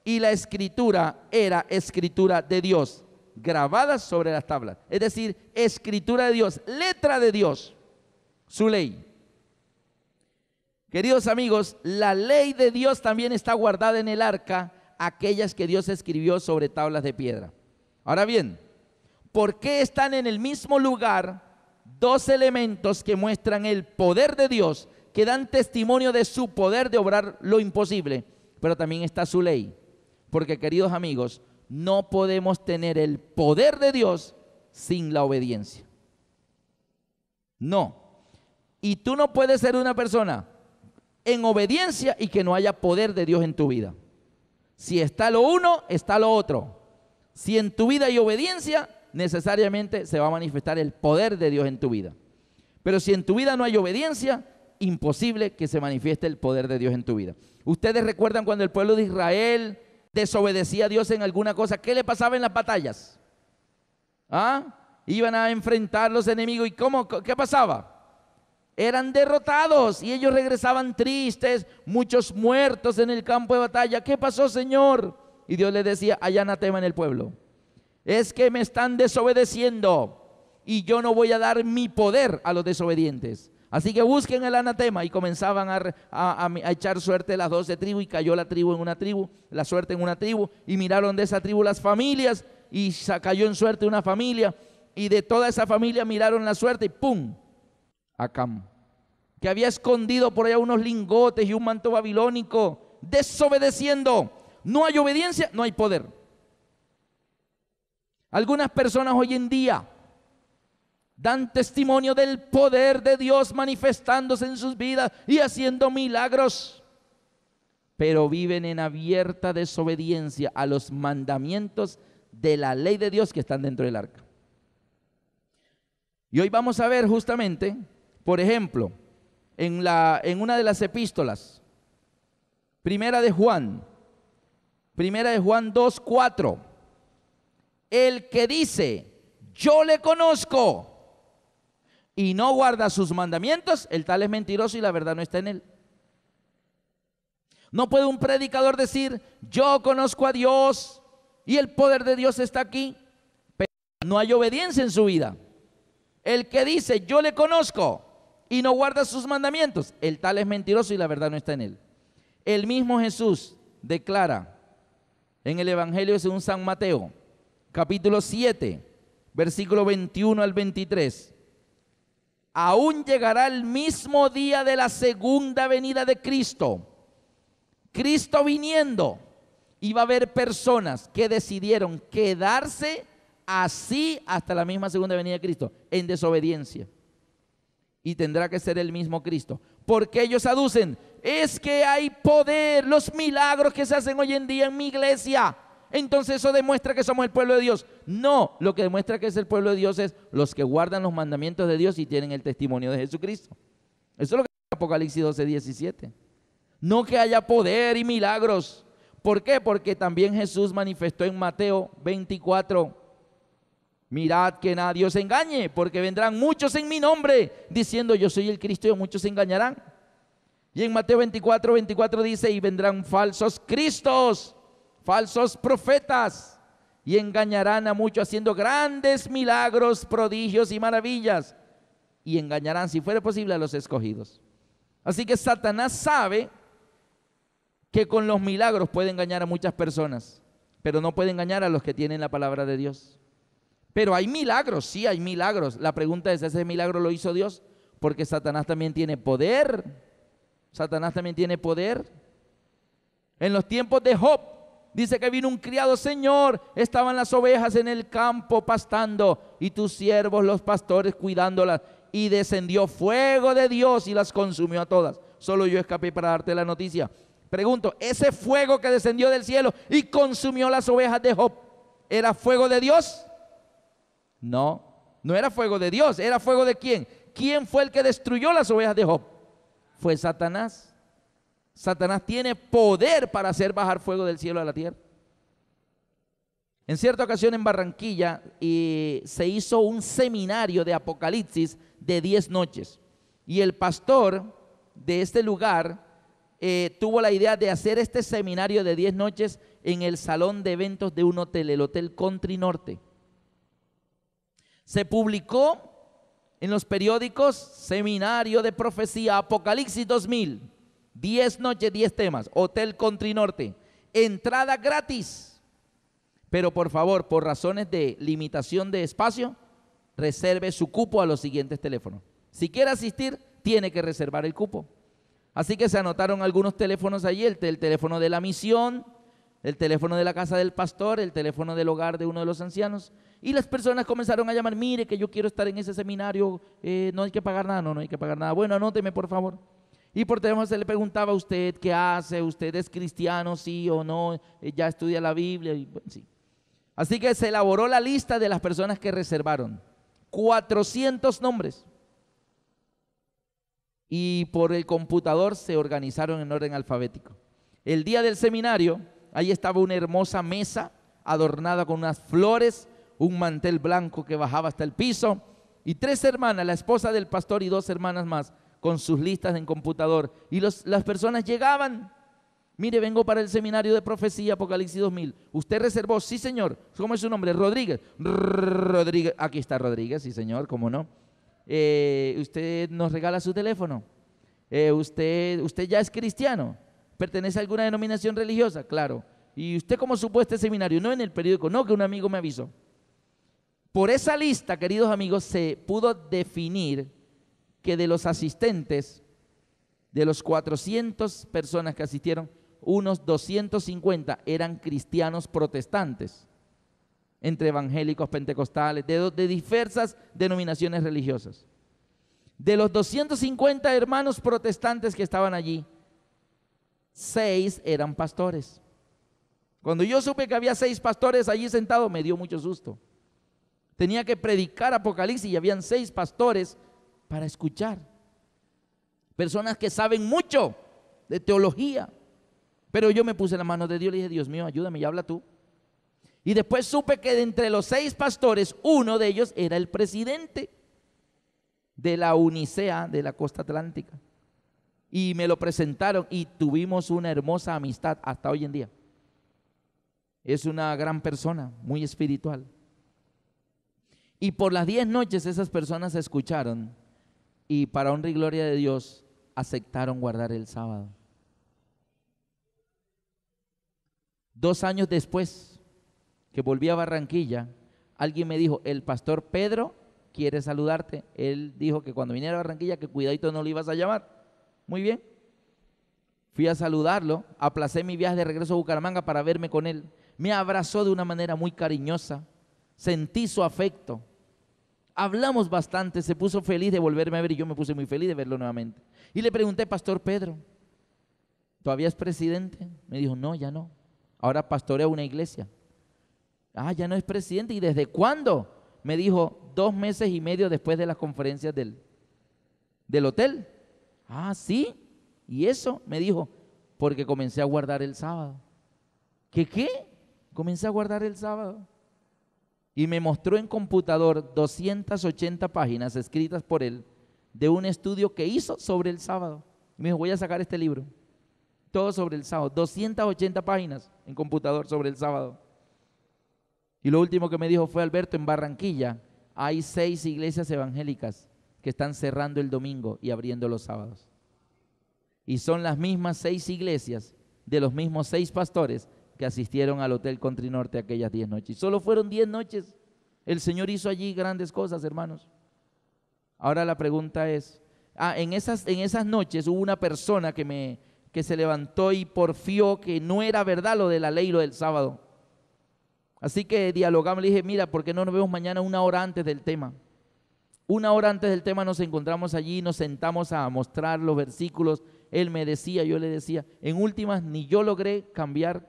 y la escritura era escritura de Dios, grabadas sobre las tablas. Es decir, escritura de Dios, letra de Dios, su ley. Queridos amigos, la ley de Dios también está guardada en el arca, aquellas que Dios escribió sobre tablas de piedra. Ahora bien, ¿por qué están en el mismo lugar 2 elementos que muestran el poder de Dios, que dan testimonio de su poder de obrar lo imposible? Pero también está su ley. Porque, queridos amigos, no podemos tener el poder de Dios sin la obediencia. No. Y tú no puedes ser una persona en obediencia y que no haya poder de Dios en tu vida. Si está lo uno, está lo otro. Si en tu vida hay obediencia, necesariamente se va a manifestar el poder de Dios en tu vida. Pero si en tu vida no hay obediencia, imposible que se manifieste el poder de Dios en tu vida. ¿Ustedes recuerdan cuando el pueblo de Israel desobedecía a Dios en alguna cosa? ¿Qué le pasaba en las batallas? Iban a enfrentar los enemigos y ¿qué pasaba? Eran derrotados y ellos regresaban tristes, muchos muertos en el campo de batalla. ¿Qué pasó, Señor? Y Dios les decía, hay anatema en el pueblo. Es que me están desobedeciendo y yo no voy a dar mi poder a los desobedientes. Así que busquen el anatema. Y comenzaban a echar suerte las 12 tribus, y cayó la tribu en una tribu, la suerte en una tribu, y miraron de esa tribu las familias, y cayó en suerte una familia, y de toda esa familia miraron la suerte, y ¡pum! Acam, que había escondido por allá unos lingotes y un manto babilónico, desobedeciendo. No hay obediencia, no hay poder. Algunas personas hoy en día dan testimonio del poder de Dios manifestándose en sus vidas y haciendo milagros, pero viven en abierta desobediencia a los mandamientos de la ley de Dios que están dentro del arca. Y hoy vamos a ver justamente, por ejemplo, en una de las epístolas, Primera de Juan 2:4, el que dice, yo le conozco, y no guarda sus mandamientos, el tal es mentiroso y la verdad no está en él. No puede un predicador decir, yo conozco a Dios y el poder de Dios está aquí, pero no hay obediencia en su vida. El que dice, yo le conozco, y no guarda sus mandamientos, el tal es mentiroso y la verdad no está en él. El mismo Jesús declara en el Evangelio según San Mateo, capítulo 7, versículo 21 al 23. Aún llegará el mismo día de la segunda venida de Cristo. Cristo viniendo, y va a haber personas que decidieron quedarse así hasta la misma segunda venida de Cristo, en desobediencia. Y tendrá que ser el mismo Cristo. Porque ellos aducen, es que hay poder, los milagros que se hacen hoy en día en mi iglesia, Entonces eso demuestra que somos el pueblo de Dios. No, lo que demuestra que es el pueblo de Dios es los que guardan los mandamientos de Dios y tienen el testimonio de Jesucristo. Eso es lo que dice Apocalipsis 12:17. No que haya poder y milagros. ¿Por qué? Porque también Jesús manifestó en Mateo 24: mirad que nadie os engañe, porque vendrán muchos en mi nombre, diciendo yo soy el Cristo, y muchos se engañarán. Y en Mateo 24:24 dice: y vendrán falsos cristos, falsos profetas, y engañarán a muchos haciendo grandes milagros, prodigios y maravillas, y engañarán, si fuera posible, a los escogidos. Así que Satanás sabe que con los milagros puede engañar a muchas personas, pero no puede engañar a los que tienen la palabra de Dios. Pero hay milagros, sí hay milagros. La pregunta es, ¿ese milagro lo hizo Dios? Porque Satanás también tiene poder. Satanás también tiene poder. En los tiempos de Job, dice que vino un criado: Señor, estaban las ovejas en el campo pastando, y tus siervos los pastores cuidándolas, y descendió fuego de Dios y las consumió a todas. Solo yo escapé para darte la noticia. Pregunto, ¿ese fuego que descendió del cielo y consumió las ovejas de Job, era fuego de Dios? No, no era fuego de Dios. ¿Era fuego de quién? ¿Quién fue el que destruyó las ovejas de Job? Fue Satanás. Satanás tiene poder para hacer bajar fuego del cielo a la tierra. En cierta ocasión en Barranquilla se hizo un seminario de Apocalipsis de 10 noches. Y el pastor de este lugar tuvo la idea de hacer este seminario de 10 noches en el salón de eventos de un hotel, el Hotel Country Norte. Se publicó en los periódicos: Seminario de Profecía Apocalipsis 2000, 10 noches, 10 temas, Hotel Country Norte, entrada gratis. Pero por favor, por razones de limitación de espacio, reserve su cupo a los siguientes teléfonos. Si quiere asistir, tiene que reservar el cupo. Así que se anotaron algunos teléfonos allí: el teléfono de la misión, el teléfono de la casa del pastor, el teléfono del hogar de uno de los ancianos. Y las personas comenzaron a llamar: mire que yo quiero estar en ese seminario, no hay que pagar nada. No hay que pagar nada. Bueno, anóteme por favor. Y por teléfono se le preguntaba: ¿usted qué hace? ¿Usted es cristiano, sí o no? ¿Ya estudia la Biblia? Y, bueno, sí. Así que se elaboró la lista de las personas que reservaron. 400 nombres. Y por el computador se organizaron en orden alfabético. El día del seminario, ahí estaba una hermosa mesa adornada con unas flores, un mantel blanco que bajaba hasta el piso, y 3 hermanas, la esposa del pastor y 2 hermanas más, con sus listas en computador. Y las personas llegaban: mire, vengo para el seminario de profecía Apocalipsis 2000. ¿Usted reservó? Sí, señor. ¿Cómo es su nombre? Rodríguez. Rodríguez. Aquí está Rodríguez, sí, señor, ¿cómo no? ¿Usted nos regala su teléfono? ¿Usted ya es cristiano? ¿Pertenece a alguna denominación religiosa? Claro. ¿Y usted cómo supo este seminario? No en el periódico, no, que un amigo me avisó. Por esa lista, queridos amigos, se pudo definir que de los asistentes, de los 400 personas que asistieron, unos 250 eran cristianos protestantes, entre evangélicos, pentecostales, de diversas denominaciones religiosas. De los 250 hermanos protestantes que estaban allí, 6 eran pastores. Cuando yo supe que había 6 pastores allí sentados, me dio mucho susto. Tenía que predicar Apocalipsis y habían 6 pastores para escuchar. Personas que saben mucho de teología. Pero yo me puse en la mano de Dios y le dije: Dios mío, ayúdame y habla tú. Y después supe que de entre los 6 pastores, uno de ellos era el presidente de la Unicea de la Costa Atlántica. Y me lo presentaron y tuvimos una hermosa amistad hasta hoy en día. Es una gran persona, muy espiritual. Y por las 10 noches esas personas escucharon y, para honra y gloria de Dios, aceptaron guardar el sábado. 2 años después que volví a Barranquilla, alguien me dijo: el pastor Pedro quiere saludarte. Él dijo que cuando viniera a Barranquilla, que cuidadito no lo ibas a llamar. Muy bien. Fui a saludarlo, aplacé mi viaje de regreso a Bucaramanga para verme con él. Me abrazó de una manera muy cariñosa, sentí su afecto. Hablamos bastante, se puso feliz de volverme a ver y yo me puse muy feliz de verlo nuevamente. Y le pregunté: pastor Pedro, ¿todavía es presidente? Me dijo: no, ya no. Ahora pastorea una iglesia. Ah, ya no es presidente. ¿Y desde cuándo? Me dijo 2 meses y medio después de las conferencias del hotel. Ah, sí. ¿Y eso? Me dijo, porque comencé a guardar el sábado. ¿Qué? Comencé a guardar el sábado. Y me mostró en computador 280 páginas escritas por él de un estudio que hizo sobre el sábado. Y me dijo, voy a sacar este libro. Todo sobre el sábado. 280 páginas en computador sobre el sábado. Y lo último que me dijo fue, Alberto, en Barranquilla hay 6 iglesias evangélicas que están cerrando el domingo y abriendo los sábados. Y son las mismas 6 iglesias de los mismos 6 pastores que asistieron al Hotel Country Norte aquellas 10 noches. Y solo fueron 10 noches. El Señor hizo allí grandes cosas, hermanos. Ahora la pregunta es, en esas noches hubo una persona que se levantó y porfió que no era verdad lo de la ley, lo del sábado. Así que dialogamos, le dije, mira, ¿por qué no nos vemos mañana 1 hora antes del tema? 1 hora antes del tema nos encontramos allí, nos sentamos a mostrar los versículos. Él me decía, yo le decía. En últimas, ni yo logré cambiar,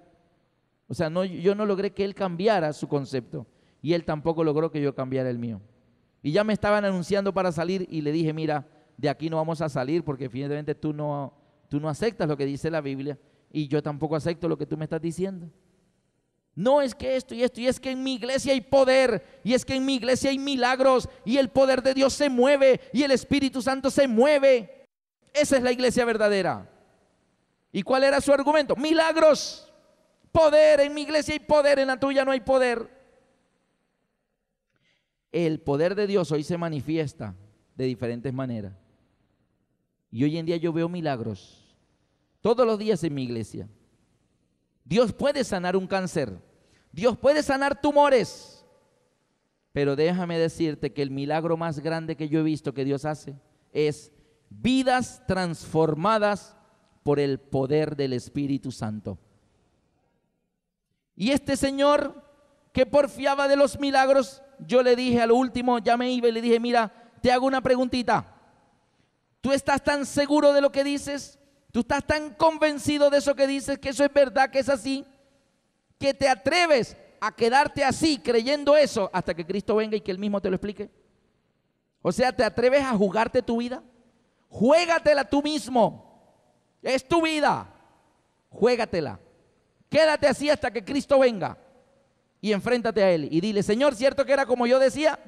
o sea, yo no logré que él cambiara su concepto. Y él tampoco logró que yo cambiara el mío. Y ya me estaban anunciando para salir y le dije, mira, de aquí no vamos a salir porque finalmente tú no aceptas lo que dice la Biblia y yo tampoco acepto lo que tú me estás diciendo. No es que esto y esto, y es que en mi iglesia hay poder, y es que en mi iglesia hay milagros, y el poder de Dios se mueve, y el Espíritu Santo se mueve. Esa es la iglesia verdadera. ¿Y cuál era su argumento? Milagros, poder, en mi iglesia hay poder, en la tuya no hay poder. El poder de Dios hoy se manifiesta de diferentes maneras. Y hoy en día yo veo milagros todos los días en mi iglesia. Dios puede sanar un cáncer, Dios puede sanar tumores, pero déjame decirte que el milagro más grande que yo he visto que Dios hace es vidas transformadas por el poder del Espíritu Santo. Y este señor que porfiaba de los milagros, yo le dije a lo último, ya me iba y le dije, mira, te hago una preguntita. ¿Tú estás tan seguro de lo que dices? ¿Tú estás tan convencido de eso que dices, que eso es verdad, que es así, que te atreves a quedarte así creyendo eso hasta que Cristo venga y que Él mismo te lo explique? O sea, ¿te atreves a jugarte tu vida? Juégatela tú mismo. Es tu vida. Juégatela. Quédate así hasta que Cristo venga y enfréntate a Él y dile, Señor, ¿cierto que era como yo decía?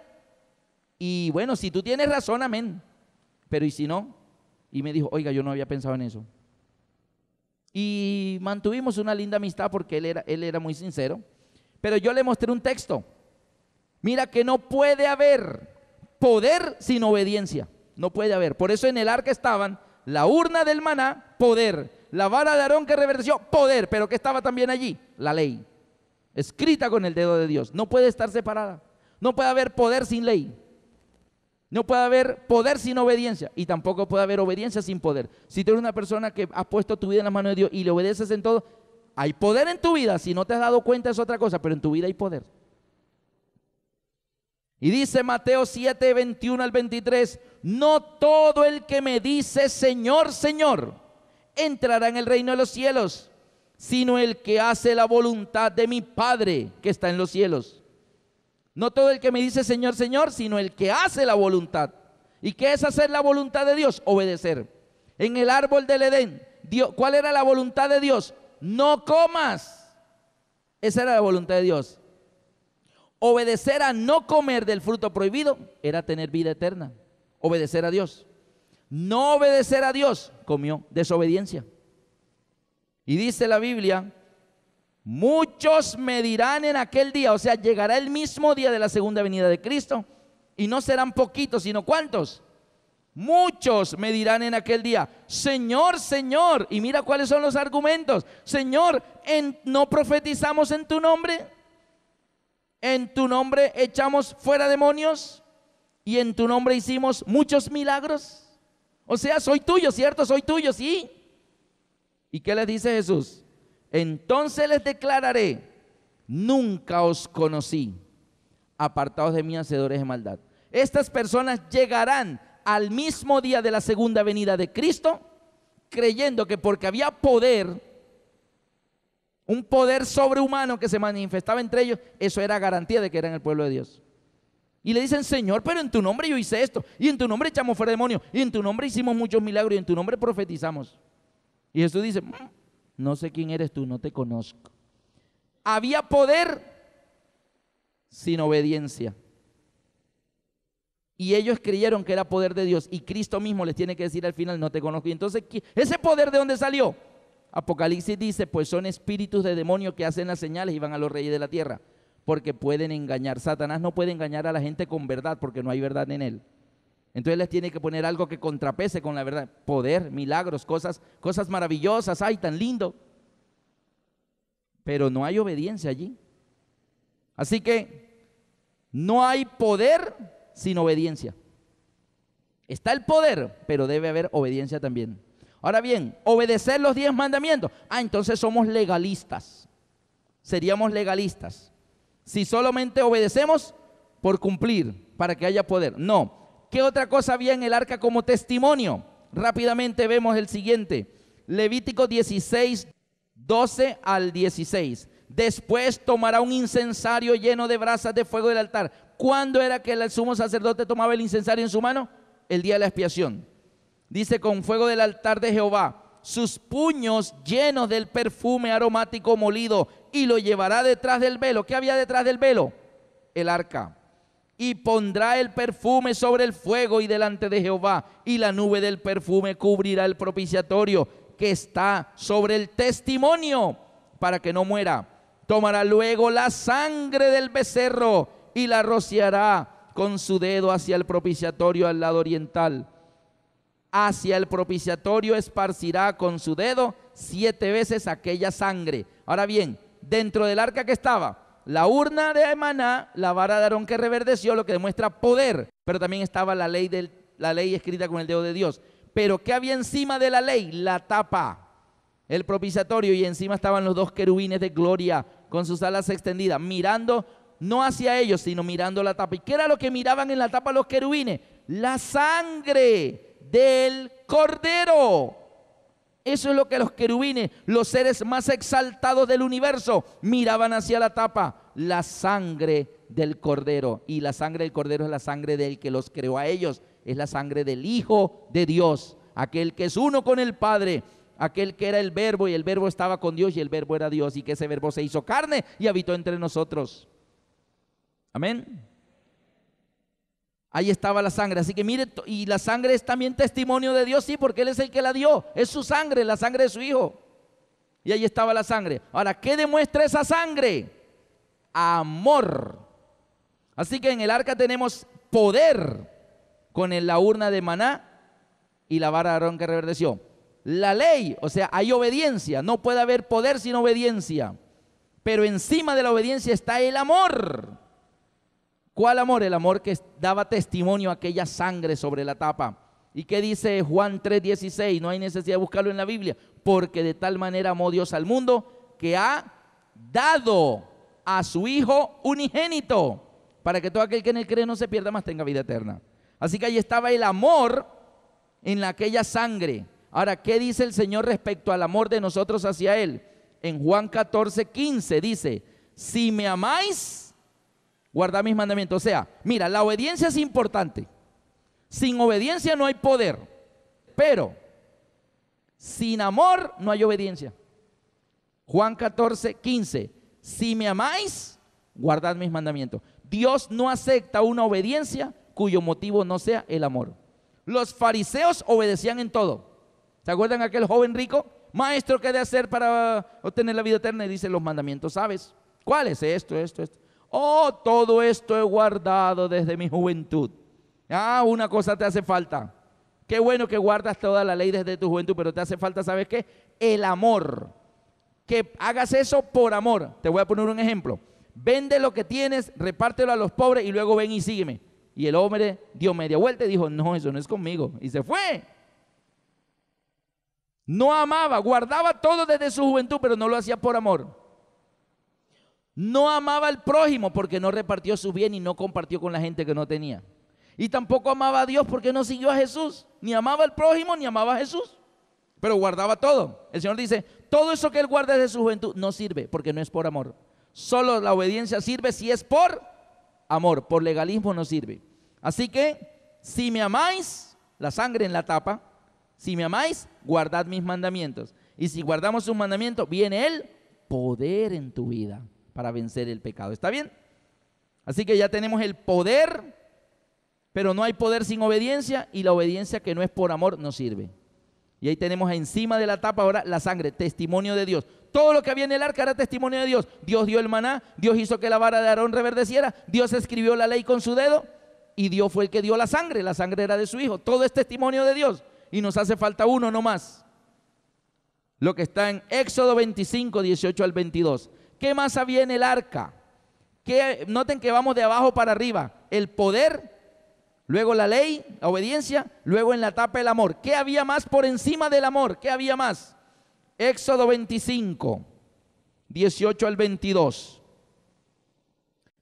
Y bueno, si tú tienes razón, amén. Pero ¿y si no? Y me dijo, oiga, yo no había pensado en eso. Y mantuvimos una linda amistad porque él era muy sincero. Pero yo le mostré un texto. Mira que no puede haber poder sin obediencia. No puede haber. Por eso en el arca estaban la urna del maná, poder. La vara de Aarón que reverdeció, poder. Pero ¿qué estaba también allí? La ley. Escrita con el dedo de Dios. No puede estar separada. No puede haber poder sin ley. No puede haber poder sin obediencia y tampoco puede haber obediencia sin poder. Si tú eres una persona que has puesto tu vida en las manos de Dios y le obedeces en todo, hay poder en tu vida. Si no te has dado cuenta es otra cosa, pero en tu vida hay poder. Y dice Mateo 7, 21 al 23, no todo el que me dice Señor, Señor, entrará en el reino de los cielos, sino el que hace la voluntad de mi Padre que está en los cielos. No todo el que me dice Señor, Señor, sino el que hace la voluntad. ¿Y qué es hacer la voluntad de Dios? Obedecer. En el árbol del Edén, ¿cuál era la voluntad de Dios? No comas. Esa era la voluntad de Dios. Obedecer a no comer del fruto prohibido era tener vida eterna. Obedecer a Dios. No obedecer a Dios, comió desobediencia. Y dice la Biblia, muchos me dirán en aquel día, o sea, llegará el mismo día de la segunda venida de Cristo, y no serán poquitos, sino ¿cuántos? Muchos me dirán en aquel día, Señor, Señor, y mira cuáles son los argumentos. Señor, ¿no profetizamos en tu nombre? ¿En tu nombre echamos fuera demonios? ¿Y en tu nombre hicimos muchos milagros? O sea, soy tuyo, ¿cierto? Soy tuyo, sí. ¿Y qué les dice Jesús? Entonces les declararé, nunca os conocí, apartados de mí, hacedores de maldad. Estas personas llegarán al mismo día de la segunda venida de Cristo, creyendo que porque había poder un poder sobrehumano que se manifestaba entre ellos, eso era garantía de que eran el pueblo de Dios. Y le dicen, Señor, pero en tu nombre yo hice esto, y en tu nombre echamos fuera demonios, y en tu nombre hicimos muchos milagros, y en tu nombre profetizamos. Y Jesús dice, no sé quién eres tú, no te conozco. Había poder sin obediencia. Y ellos creyeron que era poder de Dios, y Cristo mismo les tiene que decir al final, no te conozco. Y entonces, ¿ese poder de dónde salió? Apocalipsis dice, pues son espíritus de demonios que hacen las señales y van a los reyes de la tierra, porque pueden engañar. Satanás no puede engañar a la gente con verdad, porque no hay verdad en él. Entonces les tiene que poner algo que contrapese con la verdad. Poder, milagros, cosas maravillosas, ay, tan lindo. Pero no hay obediencia allí. Así que no hay poder sin obediencia. Está el poder, pero debe haber obediencia también. Ahora bien, obedecer los 10 mandamientos. Entonces somos legalistas. Seríamos legalistas. Si solamente obedecemos por cumplir, para que haya poder. No. ¿Qué otra cosa había en el arca como testimonio? Rápidamente vemos el siguiente. Levítico 16, 12 al 16. Después tomará un incensario lleno de brasas de fuego del altar. ¿Cuándo era que el sumo sacerdote tomaba el incensario en su mano? El día de la expiación. Dice, con fuego del altar de Jehová, sus puños llenos del perfume aromático molido, y lo llevará detrás del velo. ¿Qué había detrás del velo? El arca. Y pondrá el perfume sobre el fuego y delante de Jehová, y la nube del perfume cubrirá el propiciatorio que está sobre el testimonio, para que no muera. Tomará luego la sangre del becerro y la rociará con su dedo hacia el propiciatorio al lado oriental. Hacia el propiciatorio esparcirá con su dedo 7 veces aquella sangre. Ahora bien, dentro del arca que estaba la urna de maná, la vara de Aarón que reverdeció, lo que demuestra poder, pero también estaba la ley escrita con el dedo de Dios. Pero ¿qué había encima de la ley? La tapa, el propiciatorio, y encima estaban los 2 querubines de gloria con sus alas extendidas, mirando no hacia ellos, sino mirando la tapa. ¿Y qué era lo que miraban en la tapa los querubines? La sangre del Cordero. Eso es lo que los querubines, los seres más exaltados del universo, miraban hacia la tapa, la sangre del Cordero. Y la sangre del Cordero es la sangre del que los creó a ellos, es la sangre del Hijo de Dios, aquel que es uno con el Padre, aquel que era el Verbo, y el Verbo estaba con Dios, y el Verbo era Dios, y que ese Verbo se hizo carne y habitó entre nosotros. Amén. Ahí estaba la sangre. Así que mire, y la sangre es también testimonio de Dios, sí, porque Él es el que la dio. Es su sangre, la sangre de su Hijo. Y ahí estaba la sangre. Ahora, ¿qué demuestra esa sangre? Amor. Así que en el arca tenemos poder con la urna de maná y la vara de Aarón que reverdeció. La ley, o sea, hay obediencia. No puede haber poder sin obediencia. Pero encima de la obediencia está el amor. ¿Cuál amor? El amor que daba testimonio a aquella sangre sobre la tapa. ¿Y qué dice Juan 3:16? No hay necesidad de buscarlo en la Biblia. Porque de tal manera amó Dios al mundo que ha dado a su Hijo unigénito, para que todo aquel que en él cree no se pierda, mas tenga vida eterna. Así que ahí estaba el amor en aquella sangre. Ahora, ¿qué dice el Señor respecto al amor de nosotros hacia Él? En Juan 14:15 dice, si me amáis, guardad mis mandamientos. O sea, mira, la obediencia es importante. Sin obediencia no hay poder. Pero sin amor no hay obediencia. Juan 14:15. Si me amáis, guardad mis mandamientos. Dios no acepta una obediencia cuyo motivo no sea el amor. Los fariseos obedecían en todo. ¿Se acuerdan aquel joven rico? Maestro, ¿qué he de hacer para obtener la vida eterna? Y dice, los mandamientos, ¿sabes? ¿Cuáles? Esto. Oh, todo esto he guardado desde mi juventud. Una cosa te hace falta. Qué bueno que guardas toda la ley desde tu juventud, pero te hace falta, ¿sabes qué? El amor. Que hagas eso por amor. Te voy a poner un ejemplo. Vende lo que tienes, repártelo a los pobres y luego ven y sígueme. Y el hombre dio media vuelta y dijo, no, eso no es conmigo. Y se fue. No amaba, guardaba todo desde su juventud, pero no lo hacía por amor. No amaba al prójimo porque no repartió su bien y no compartió con la gente que no tenía. Y tampoco amaba a Dios porque no siguió a Jesús. Ni amaba al prójimo ni amaba a Jesús. pero guardaba todo. El Señor dice, todo eso que él guarda desde su juventud no sirve porque no es por amor. Solo la obediencia sirve si es por amor, por legalismo no sirve. Así que, si me amáis, la sangre en la tapa, si me amáis, guardad mis mandamientos. Y si guardamos sus mandamientos, viene el poder en tu vida para vencer el pecado. ¿Está bien? Así que ya tenemos el poder, pero no hay poder sin obediencia, y la obediencia que no es por amor no sirve. Y ahí tenemos encima de la tapa ahora la sangre, testimonio de Dios. Todo lo que había en el arca era testimonio de Dios. Dios dio el maná, Dios hizo que la vara de Aarón reverdeciera, Dios escribió la ley con su dedo y Dios fue el que dio la sangre era de su hijo. Todo es testimonio de Dios y nos hace falta uno nomás. Lo que está en Éxodo 25, 18 al 22. ¿Qué más había en el arca? Noten que vamos de abajo para arriba. El poder, luego la ley, la obediencia, luego en la tapa el amor. ¿Qué había más por encima del amor? ¿Qué había más? Éxodo 25, 18 al 22.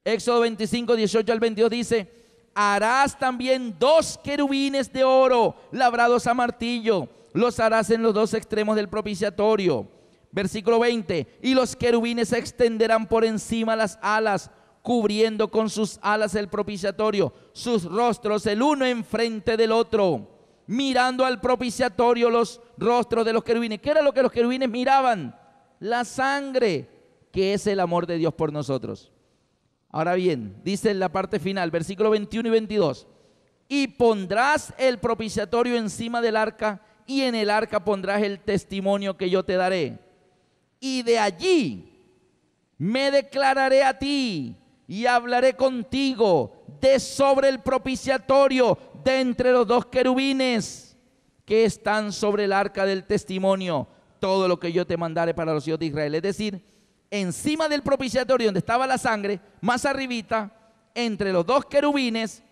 Éxodo 25, 18 al 22 dice, harás también 2 querubines de oro labrados a martillo. Los harás en los 2 extremos del propiciatorio. Versículo 20, y los querubines se extenderán por encima las alas, cubriendo con sus alas el propiciatorio, sus rostros el uno enfrente del otro, mirando al propiciatorio los rostros de los querubines. ¿Qué era lo que los querubines miraban? La sangre, que es el amor de Dios por nosotros. Ahora bien, dice en la parte final, versículo 21 y 22, y pondrás el propiciatorio encima del arca, y en el arca pondrás el testimonio que yo te daré. Y de allí me declararé a ti y hablaré contigo de sobre el propiciatorio de entre los 2 querubines que están sobre el arca del testimonio, todo lo que yo te mandare para los hijos de Israel. Es decir, encima del propiciatorio donde estaba la sangre, más arribita, entre los 2 querubines,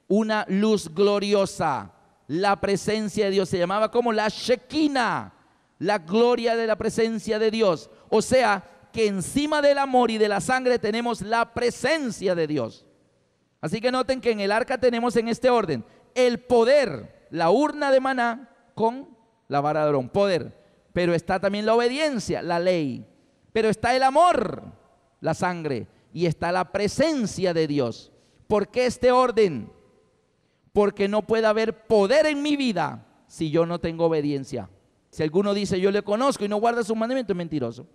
una luz gloriosa, la presencia de Dios. Se llamaba como la Shekinah, la gloria de la presencia de Dios. O sea, que encima del amor y de la sangre tenemos la presencia de Dios. Así que noten que en el arca tenemos en este orden el poder, la urna de maná con la vara de Aarón, poder. Pero está también la obediencia, la ley. Pero está el amor, la sangre. Y está la presencia de Dios. ¿Por qué este orden? Porque no puede haber poder en mi vida si yo no tengo obediencia. Si alguno dice yo le conozco y no guarda sus mandamientos, es mentiroso.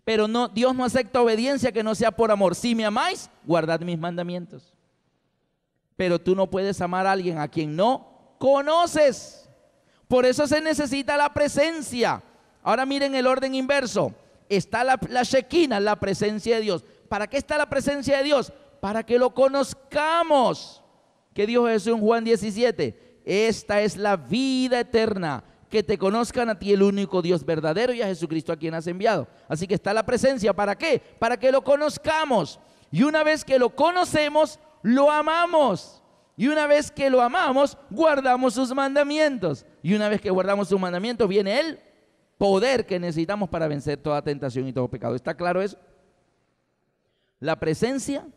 Pero no, Dios no acepta obediencia que no sea por amor. Si me amáis, guardad mis mandamientos. Pero tú no puedes amar a alguien a quien no conoces. Por eso se necesita la presencia. Ahora miren el orden inverso. Está la Shekinah, la presencia de Dios. ¿Para qué está la presencia de Dios? Para que lo conozcamos. ¿Qué dijo Jesús en Juan 17? Esta es la vida eterna, que te conozcan a ti, el único Dios verdadero, y a Jesucristo a quien has enviado. Así que está la presencia. ¿Para qué? Para que lo conozcamos. Y una vez que lo conocemos, lo amamos. Y una vez que lo amamos, guardamos sus mandamientos. Y una vez que guardamos sus mandamientos, viene el poder que necesitamos para vencer toda tentación y todo pecado. ¿Está claro eso? La presencia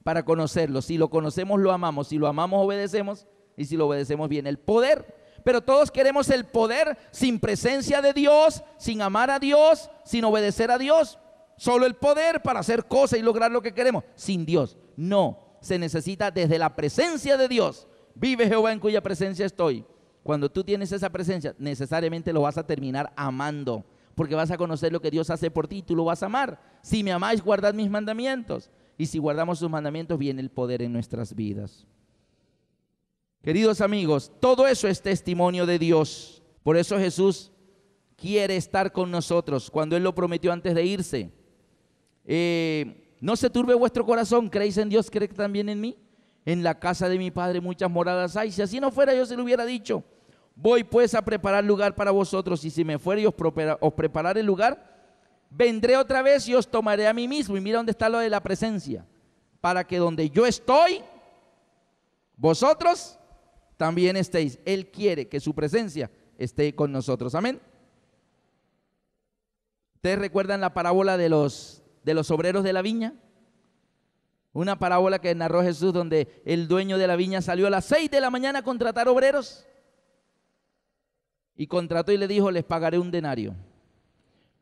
para conocerlo. Si lo conocemos, lo amamos. Si lo amamos, obedecemos. Y si lo obedecemos, viene el poder. Pero todos queremos el poder sin presencia de Dios, sin amar a Dios, sin obedecer a Dios. Solo el poder para hacer cosas y lograr lo que queremos. Sin Dios, no. Se necesita desde la presencia de Dios. Vive Jehová en cuya presencia estoy. Cuando tú tienes esa presencia, necesariamente lo vas a terminar amando. Porque vas a conocer lo que Dios hace por ti y tú lo vas a amar. Si me amáis, guardad mis mandamientos. Y si guardamos sus mandamientos, viene el poder en nuestras vidas. Queridos amigos, todo eso es testimonio de Dios. Por eso Jesús quiere estar con nosotros cuando Él lo prometió antes de irse. No se turbe vuestro corazón, creéis en Dios, creed también en mí. En la casa de mi Padre muchas moradas hay. Si así no fuera, yo se lo hubiera dicho. Voy pues a preparar lugar para vosotros, y si me fuere y os prepararé el lugar, vendré otra vez y os tomaré a mí mismo. Y mira dónde está lo de la presencia. Para que donde yo estoy, vosotros también estéis. Él quiere que su presencia esté con nosotros. Amén. ¿Ustedes recuerdan la parábola de los obreros de la viña? Una parábola que narró Jesús, donde el dueño de la viña salió a las 6 de la mañana a contratar obreros. Y contrató y le dijo, les pagaré un denario.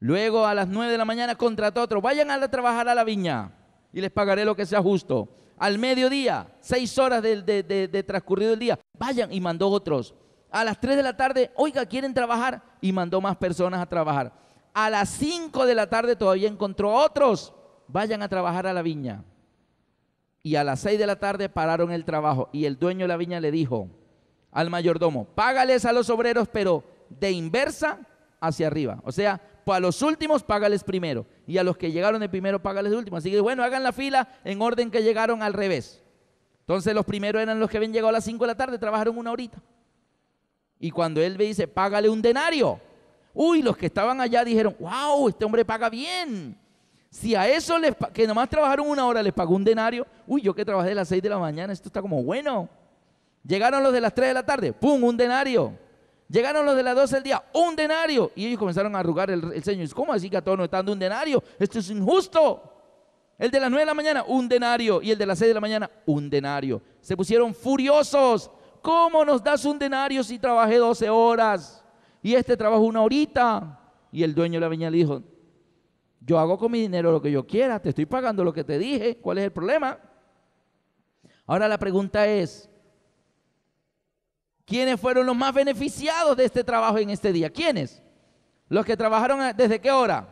Luego a las 9 de la mañana contrató otro, vayan a trabajar a la viña y les pagaré lo que sea justo. Al mediodía, 6 horas de transcurrido el día, vayan, y mandó otros. A las 3 de la tarde, oiga, ¿quieren trabajar? Y mandó más personas a trabajar. A las 5 de la tarde todavía encontró otros, vayan a trabajar a la viña. Y a las 6 de la tarde pararon el trabajo y el dueño de la viña le dijo al mayordomo, págales a los obreros, pero de inversa hacia arriba. O sea, a los últimos págales primero y a los que llegaron de primero págales de último. Así que bueno, hagan la fila en orden que llegaron al revés. Entonces los primeros eran los que habían llegado a las 5 de la tarde, trabajaron 1 horita. Y cuando él me dice, págale un denario. Uy, los que estaban allá dijeron, wow, este hombre paga bien. Si a eso que nomás trabajaron 1 hora les pagó un denario, uy, yo que trabajé de las 6 de la mañana, esto está como bueno. Llegaron los de las 3 de la tarde, pum, un denario. Llegaron los de las 12 del día, un denario. Y ellos comenzaron a arrugar el ceño. ¿Cómo así que a todos nos están dando un denario? Esto es injusto. El de las 9 de la mañana, un denario. Y el de las 6 de la mañana, un denario. Se pusieron furiosos. ¿Cómo nos das un denario si trabajé 12 horas? Y este trabajó 1 horita. Y el dueño de la viña le dijo, yo hago con mi dinero lo que yo quiera. Te estoy pagando lo que te dije. ¿Cuál es el problema? Ahora la pregunta es, ¿quiénes fueron los más beneficiados de este trabajo en este día? ¿Quiénes? Los que trabajaron ¿desde qué hora?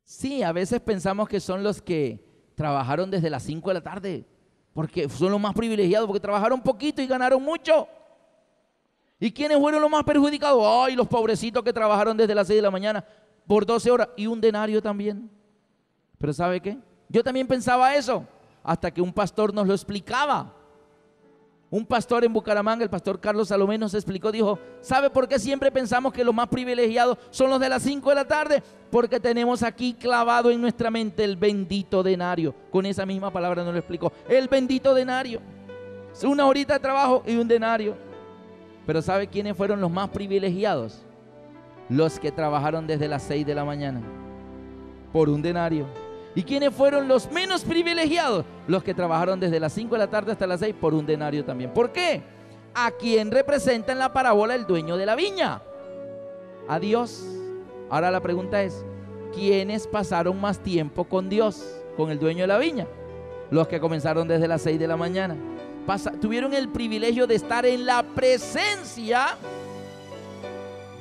Sí, a veces pensamos que son los que trabajaron desde las 5 de la tarde, porque son los más privilegiados, porque trabajaron poquito y ganaron mucho. ¿Y quiénes fueron los más perjudicados? Ay, los pobrecitos que trabajaron desde las 6 de la mañana por 12 horas y un denario también. Pero ¿sabe qué? Yo también pensaba eso, hasta que un pastor nos lo explicaba. Un pastor en Bucaramanga, el pastor Carlos Salomé, nos explicó, dijo, ¿sabe por qué siempre pensamos que los más privilegiados son los de las 5 de la tarde? Porque tenemos aquí clavado en nuestra mente el bendito denario. Con esa misma palabra nos lo explicó, el bendito denario. Es 1 horita de trabajo y un denario. Pero ¿sabe quiénes fueron los más privilegiados? Los que trabajaron desde las 6 de la mañana por un denario. ¿Y quiénes fueron los menos privilegiados? Los que trabajaron desde las 5 de la tarde hasta las 6 por un denario también. ¿Por qué? ¿A quién representa en la parábola el dueño de la viña? A Dios. Ahora la pregunta es, ¿quiénes pasaron más tiempo con Dios, con el dueño de la viña? Los que comenzaron desde las 6 de la mañana. Tuvieron el privilegio de estar en la presencia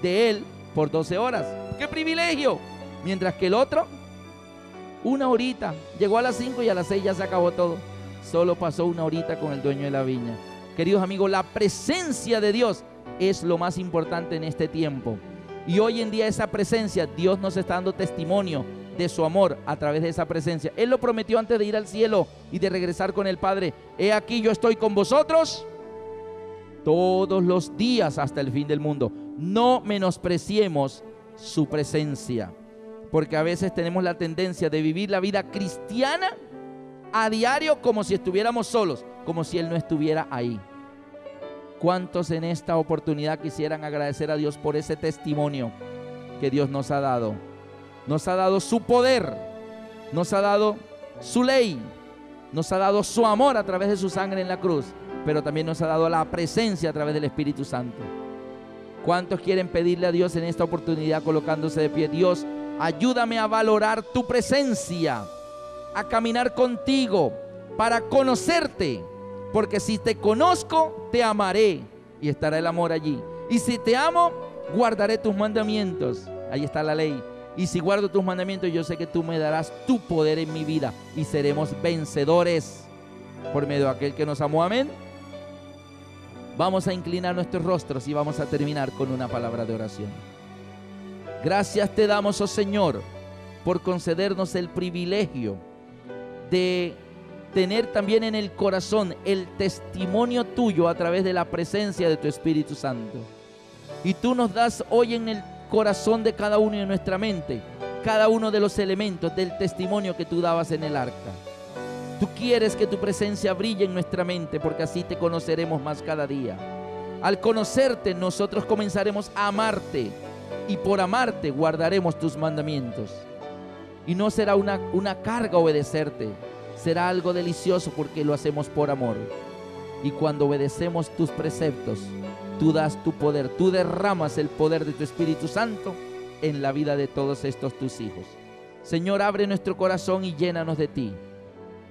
de Él por 12 horas. ¡Qué privilegio! Mientras que el otro, 1 horita, llegó a las 5 y a las 6 ya se acabó todo. Solo pasó 1 horita con el dueño de la viña. Queridos amigos, la presencia de Dios es lo más importante en este tiempo. Y hoy en día esa presencia, Dios nos está dando testimonio de su amor a través de esa presencia. Él lo prometió antes de ir al cielo y de regresar con el Padre. He aquí yo estoy con vosotros todos los días hasta el fin del mundo. No menospreciemos su presencia, porque a veces tenemos la tendencia de vivir la vida cristiana a diario como si estuviéramos solos, como si Él no estuviera ahí. ¿Cuántos en esta oportunidad quisieran agradecer a Dios por ese testimonio que Dios nos ha dado? Nos ha dado su poder, nos ha dado su ley, nos ha dado su amor a través de su sangre en la cruz, pero también nos ha dado la presencia a través del Espíritu Santo. ¿Cuántos quieren pedirle a Dios en esta oportunidad colocándose de pie? Dios, ayúdame a valorar tu presencia, a caminar contigo para conocerte, porque si te conozco, te amaré y estará el amor allí. Y si te amo, guardaré tus mandamientos. Ahí está la ley. Y si guardo tus mandamientos, yo sé que tú me darás tu poder en mi vida y seremos vencedores por medio de aquel que nos amó. Amén. Vamos a inclinar nuestros rostros y vamos a terminar con una palabra de oración. Gracias te damos, oh Señor, por concedernos el privilegio de tener también en el corazón el testimonio tuyo a través de la presencia de tu Espíritu Santo. Y tú nos das hoy en el corazón de cada uno y en nuestra mente cada uno de los elementos del testimonio que tú dabas en el arca. Tú quieres que tu presencia brille en nuestra mente, porque así te conoceremos más cada día. Al conocerte, nosotros comenzaremos a amarte, y por amarte guardaremos tus mandamientos. Y no será una carga obedecerte, será algo delicioso porque lo hacemos por amor. Y cuando obedecemos tus preceptos, tú das tu poder, tú derramas el poder de tu Espíritu Santo en la vida de todos estos tus hijos. Señor, abre nuestro corazón y llénanos de ti.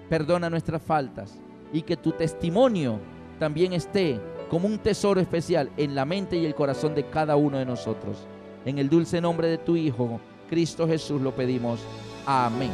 Perdona nuestras faltas y que tu testimonio también esté como un tesoro especial en la mente y el corazón de cada uno de nosotros. En el dulce nombre de tu Hijo, Cristo Jesús, lo pedimos. Amén.